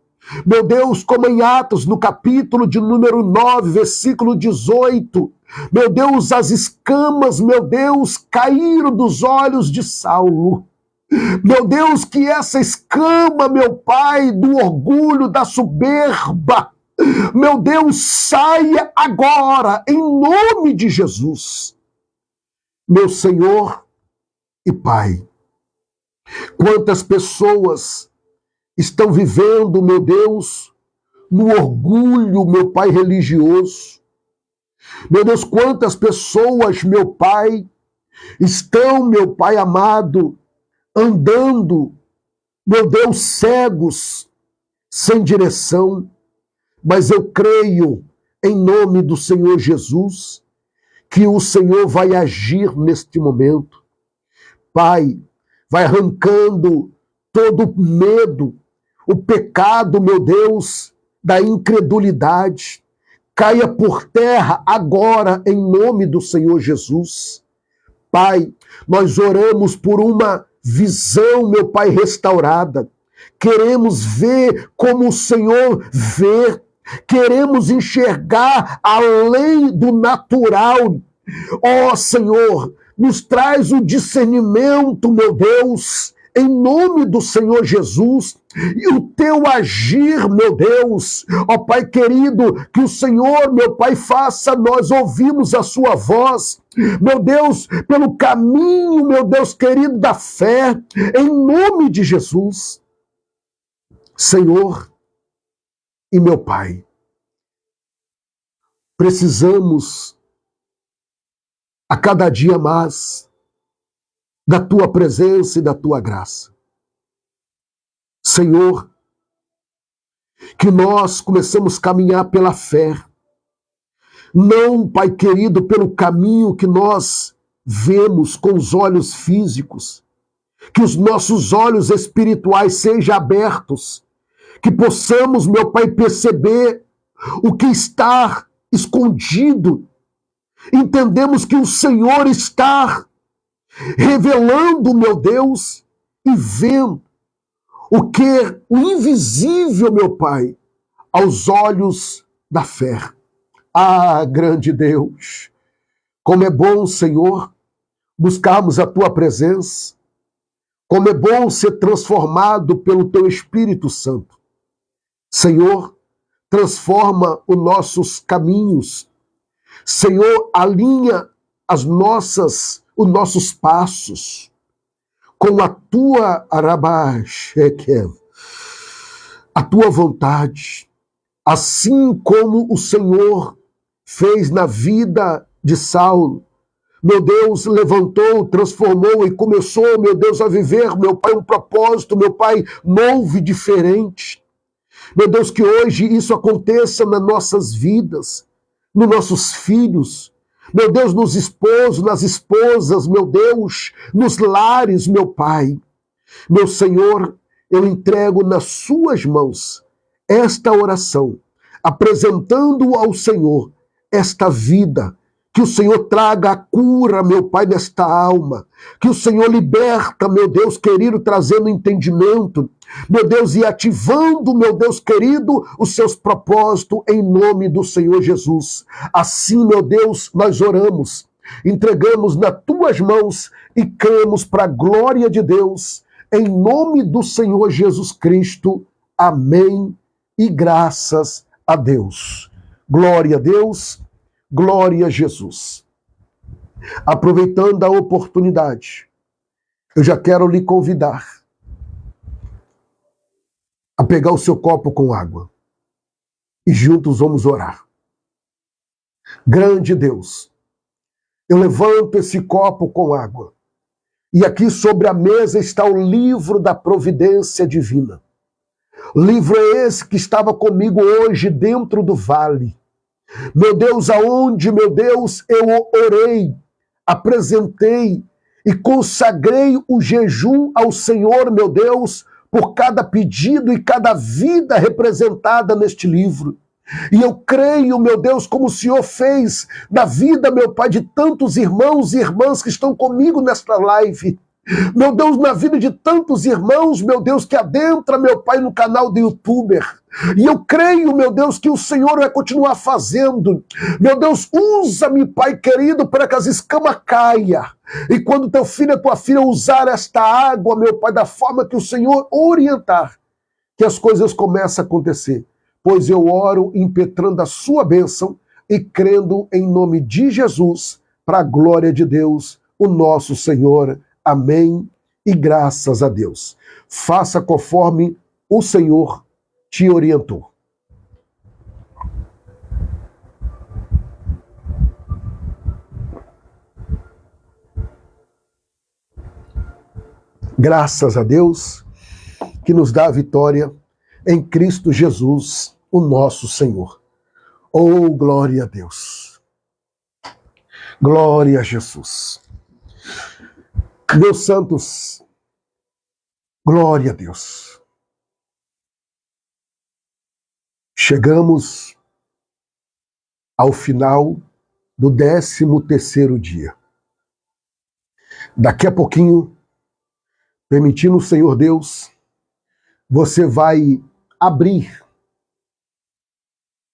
B: Meu Deus, como em Atos, no capítulo de número 9, versículo 18, meu Deus, as escamas, meu Deus, caíram dos olhos de Saulo. Meu Deus, que essa escama, meu Pai, do orgulho, da soberba, meu Deus, saia agora, em nome de Jesus. Meu Senhor e Pai, quantas pessoas estão vivendo, meu Deus, no orgulho, meu Pai, religioso. Meu Deus, quantas pessoas, meu Pai, estão, meu Pai amado, andando, meu Deus, cegos, sem direção. Mas eu creio, em nome do Senhor Jesus, que o Senhor vai agir neste momento. Pai, vai arrancando todo o medo, o pecado, meu Deus, da incredulidade. caia por terra agora, em nome do Senhor Jesus. Pai, nós oramos por uma visão, meu Pai, restaurada. Queremos ver como o Senhor vê. Queremos enxergar além do natural. Ó Senhor, nos traz o discernimento, meu Deus, em nome do Senhor Jesus, e o teu agir, meu Deus, ó Pai querido, que o Senhor, meu Pai, faça nós ouvirmos a sua voz, meu Deus, pelo caminho, meu Deus querido, da fé, em nome de Jesus. Senhor e meu Pai, precisamos a cada dia mais da tua presença e da tua graça. Senhor, que nós começamos a caminhar pela fé, não, Pai querido, pelo caminho que nós vemos com os olhos físicos, que os nossos olhos espirituais sejam abertos, que possamos, meu Pai, perceber o que está escondido. Entendemos que o Senhor está revelando, meu Deus, e vendo o invisível, meu Pai, aos olhos da fé. Ah, grande Deus, como é bom, Senhor, buscarmos a Tua presença, como é bom ser transformado pelo Teu Espírito Santo. Senhor, transforma os nossos caminhos. Senhor, alinha os nossos passos com a tua a tua vontade, assim como o Senhor fez na vida de Saulo. Meu Deus, levantou, transformou e começou, meu Deus, a viver, meu Pai, um propósito, meu Pai, novo e diferente. Meu Deus, que hoje isso aconteça nas nossas vidas, nos nossos filhos, meu Deus, nos esposos, nas esposas, meu Deus, nos lares, meu Pai. Meu Senhor, eu entrego nas suas mãos esta oração, apresentando ao Senhor esta vida, que o Senhor traga a cura, meu Pai, nesta alma, que o Senhor liberta, meu Deus querido, trazendo entendimento, meu Deus, e ativando, meu Deus querido, os seus propósitos em nome do Senhor Jesus. Assim, meu Deus, nós oramos, entregamos nas tuas mãos e cremos para a glória de Deus, em nome do Senhor Jesus Cristo. Amém e graças a Deus. Glória a Deus, glória a Jesus. Aproveitando a oportunidade, eu já quero lhe convidar a pegar o seu copo com água e juntos vamos orar. Grande Deus, eu levanto esse copo com água e aqui sobre a mesa está o livro da providência divina. Livro é esse que estava comigo hoje dentro do vale. Meu Deus, aonde, meu Deus, eu orei, apresentei e consagrei o jejum ao Senhor, meu Deus, por cada pedido e cada vida representada neste livro. E eu creio, meu Deus, como o Senhor fez na vida, meu Pai, de tantos irmãos e irmãs que estão comigo nesta live. Meu Deus, na vida de tantos irmãos, meu Deus, que adentra, meu Pai, no canal do YouTuber. E eu creio, meu Deus, que o Senhor vai continuar fazendo. Meu Deus, usa-me, Pai querido, para que as escamas caiam. E quando teu filho e tua filha usar esta água, meu Pai, da forma que o Senhor orientar, que as coisas comecem a acontecer. Pois eu oro impetrando a sua bênção e crendo em nome de Jesus, para a glória de Deus, o nosso Senhor. Amém e graças a Deus. Faça conforme o Senhor te orientou. Graças a Deus que nos dá a vitória em Cristo Jesus, o nosso Senhor. Oh, glória a Deus. Glória a Jesus. Meus santos, glória a Deus. Chegamos ao final do 13º dia. Daqui a pouquinho, permitindo o Senhor Deus, você vai abrir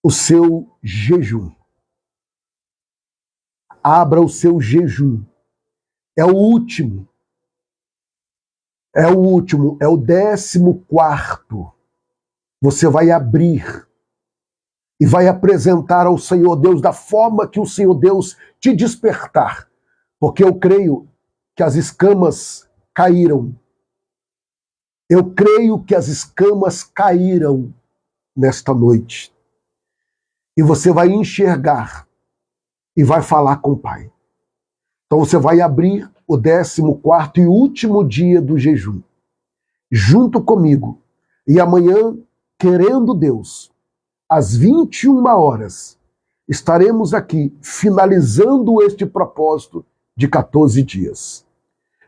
B: o seu jejum. Abra o seu jejum. É o último. É o último, é o 14º. Você vai abrir e vai apresentar ao Senhor Deus da forma que o Senhor Deus te despertar. Porque eu creio que as escamas caíram. Eu creio que as escamas caíram nesta noite. E você vai enxergar e vai falar com o Pai. Então você vai abrir o 14º e último dia do jejum, junto comigo. E amanhã, querendo Deus, às 21 horas, estaremos aqui finalizando este propósito de 14 dias.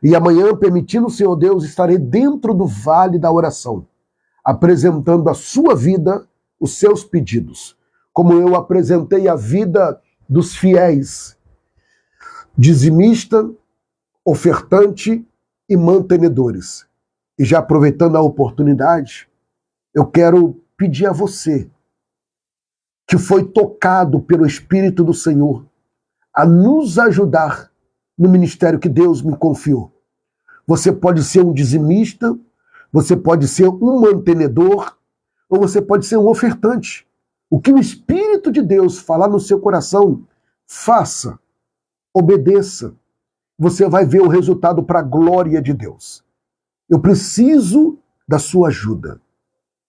B: E amanhã, permitindo o Senhor Deus, estarei dentro do vale da oração, apresentando a sua vida, os seus pedidos, como eu apresentei a vida dos fiéis, dizimista, ofertante e mantenedores. E já aproveitando a oportunidade, eu quero pedir a você, que foi tocado pelo Espírito do Senhor, a nos ajudar no ministério que Deus me confiou. Você pode ser um dizimista, você pode ser um mantenedor, ou você pode ser um ofertante. O que o Espírito de Deus falar no seu coração, faça, obedeça. Você vai ver o resultado para a glória de Deus. Eu preciso da sua ajuda.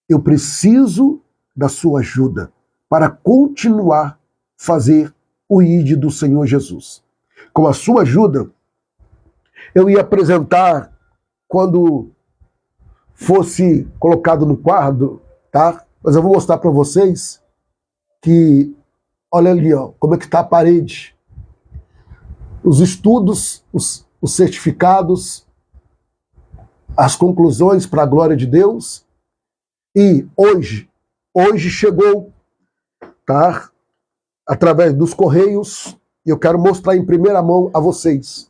B: Eu preciso da sua ajuda para continuar a fazer o ID do Senhor Jesus. Com a sua ajuda, eu ia apresentar quando fosse colocado no quadro, tá? Mas eu vou mostrar para vocês que, olha ali, ó, como é que está a parede. Os estudos, os certificados, as conclusões para a glória de Deus. E hoje chegou, tá? Através dos correios, e eu quero mostrar em primeira mão a vocês.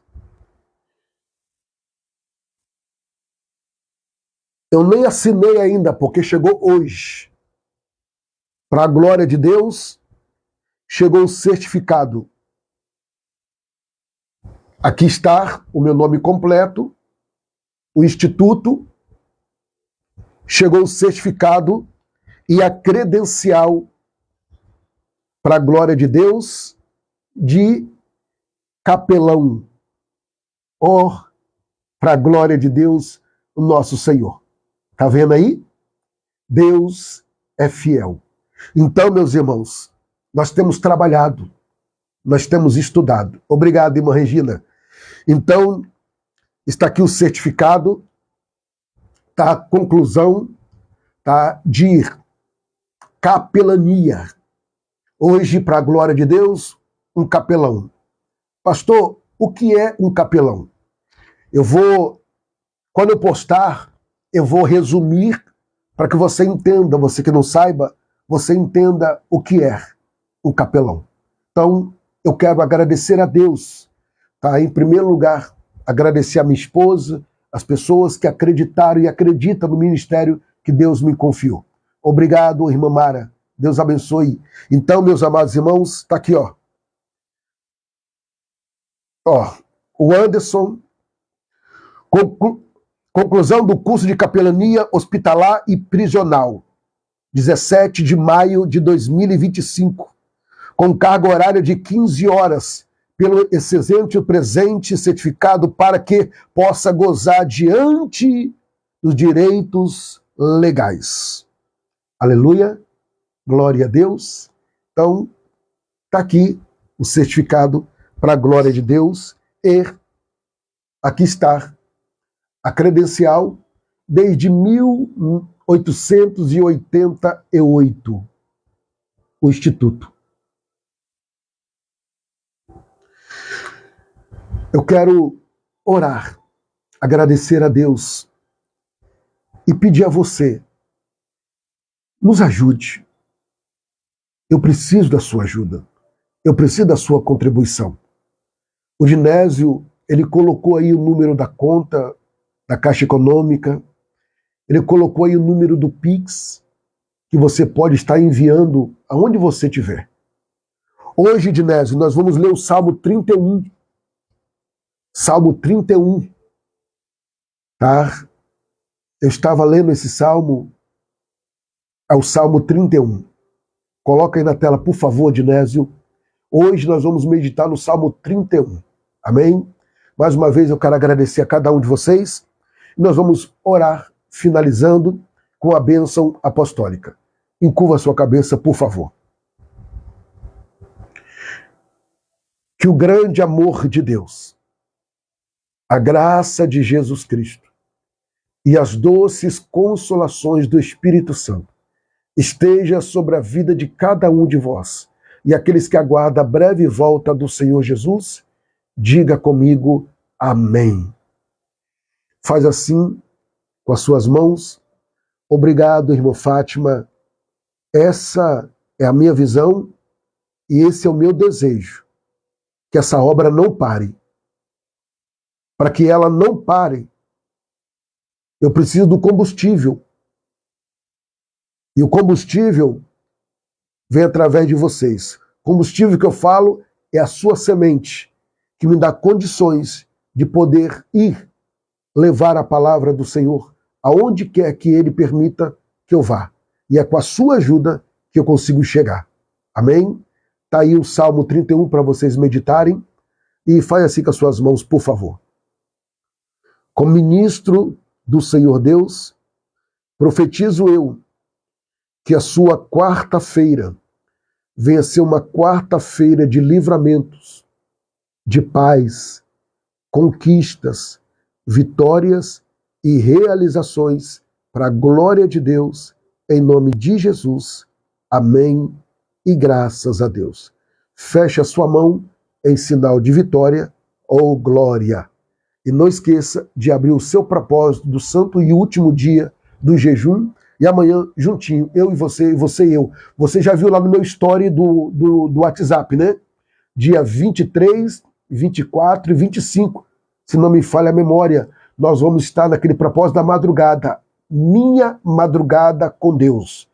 B: Eu nem assinei ainda, porque chegou hoje. Para a glória de Deus, chegou o certificado. Aqui está o meu nome completo, o instituto, chegou o certificado e a credencial para a glória de Deus de capelão. Ó, para a glória de Deus, o nosso Senhor. Tá vendo aí? Deus é fiel. Então, meus irmãos, nós temos trabalhado, nós temos estudado. Obrigado, irmã Regina. Então, está aqui o certificado, tá? Conclusão, tá? De capelania. Hoje, para a glória de Deus, um capelão. Pastor, o que é um capelão? Quando eu postar, eu vou resumir para que você entenda, você que não saiba, você entenda o que é um capelão. Então, eu quero agradecer a Deus, tá? Em primeiro lugar, agradecer a minha esposa, as pessoas que acreditaram e acreditam no ministério que Deus me confiou. Obrigado, irmã Mara. Deus abençoe. Então, meus amados irmãos, está aqui, ó. Ó, o Anderson, conclusão do curso de capelania hospitalar e prisional, 17 de maio de 2025, com carga horária de 15 horas, pelo excelente presente certificado para que possa gozar diante dos direitos legais. Aleluia, glória a Deus. Então, está aqui o certificado para a glória de Deus e aqui está a credencial desde 1888, o Instituto. Eu quero orar, agradecer a Deus e pedir a você, nos ajude. Eu preciso da sua ajuda. Eu preciso da sua contribuição. O Genésio, ele colocou aí o número da conta da Caixa Econômica, ele colocou aí o número do Pix, que você pode estar enviando aonde você estiver. Hoje, Genésio, nós vamos ler o Salmo 31. Salmo 31. Tá? Eu estava lendo esse salmo, é o Salmo 31. Coloca aí na tela, por favor, Genésio. Hoje nós vamos meditar no Salmo 31. Amém? Mais uma vez eu quero agradecer a cada um de vocês. E nós vamos orar, finalizando com a bênção apostólica. Encurva a sua cabeça, por favor. Que o grande amor de Deus, a graça de Jesus Cristo e as doces consolações do Espírito Santo esteja sobre a vida de cada um de vós e aqueles que aguardam a breve volta do Senhor Jesus, diga comigo, amém. Faz assim com as suas mãos. Obrigado, irmã Fátima. Essa é a minha visão e esse é o meu desejo, que essa obra não pare. Para que ela não pare, eu preciso do combustível. E o combustível vem através de vocês. O combustível que eu falo é a sua semente, que me dá condições de poder ir levar a palavra do Senhor aonde quer que Ele permita que eu vá. E é com a sua ajuda que eu consigo chegar. Amém? Está aí o Salmo 31 para vocês meditarem. E faz assim com as suas mãos, por favor. Como ministro do Senhor Deus, profetizo eu que a sua quarta-feira venha ser uma quarta-feira de livramentos, de paz, conquistas, vitórias e realizações para a glória de Deus, em nome de Jesus. Amém e graças a Deus. Feche a sua mão em sinal de vitória ou glória. E não esqueça de abrir o seu propósito do santo e último dia do jejum. E amanhã, juntinho, eu e você e eu. Você já viu lá no meu story do WhatsApp, né? Dia 23, 24 e 25. Se não me falha a memória, nós vamos estar naquele propósito da madrugada. Minha madrugada com Deus.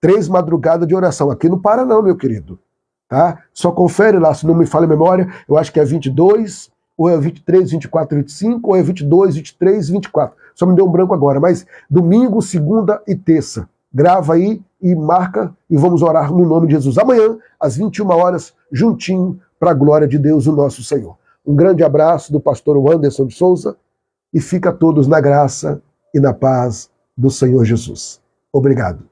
B: 3 madrugadas de oração. Aqui não para não, meu querido. Tá? Só confere lá, se não me falha a memória. Eu acho que é 22... ou é 23, 24, 25, ou é 22, 23, 24. Só me deu um branco agora, mas domingo, segunda e terça. Grava aí e marca e vamos orar no nome de Jesus. Amanhã, às 21 horas, juntinho, para a glória de Deus, o nosso Senhor. Um grande abraço do pastor Anderson de Souza e fica todos na graça e na paz do Senhor Jesus. Obrigado.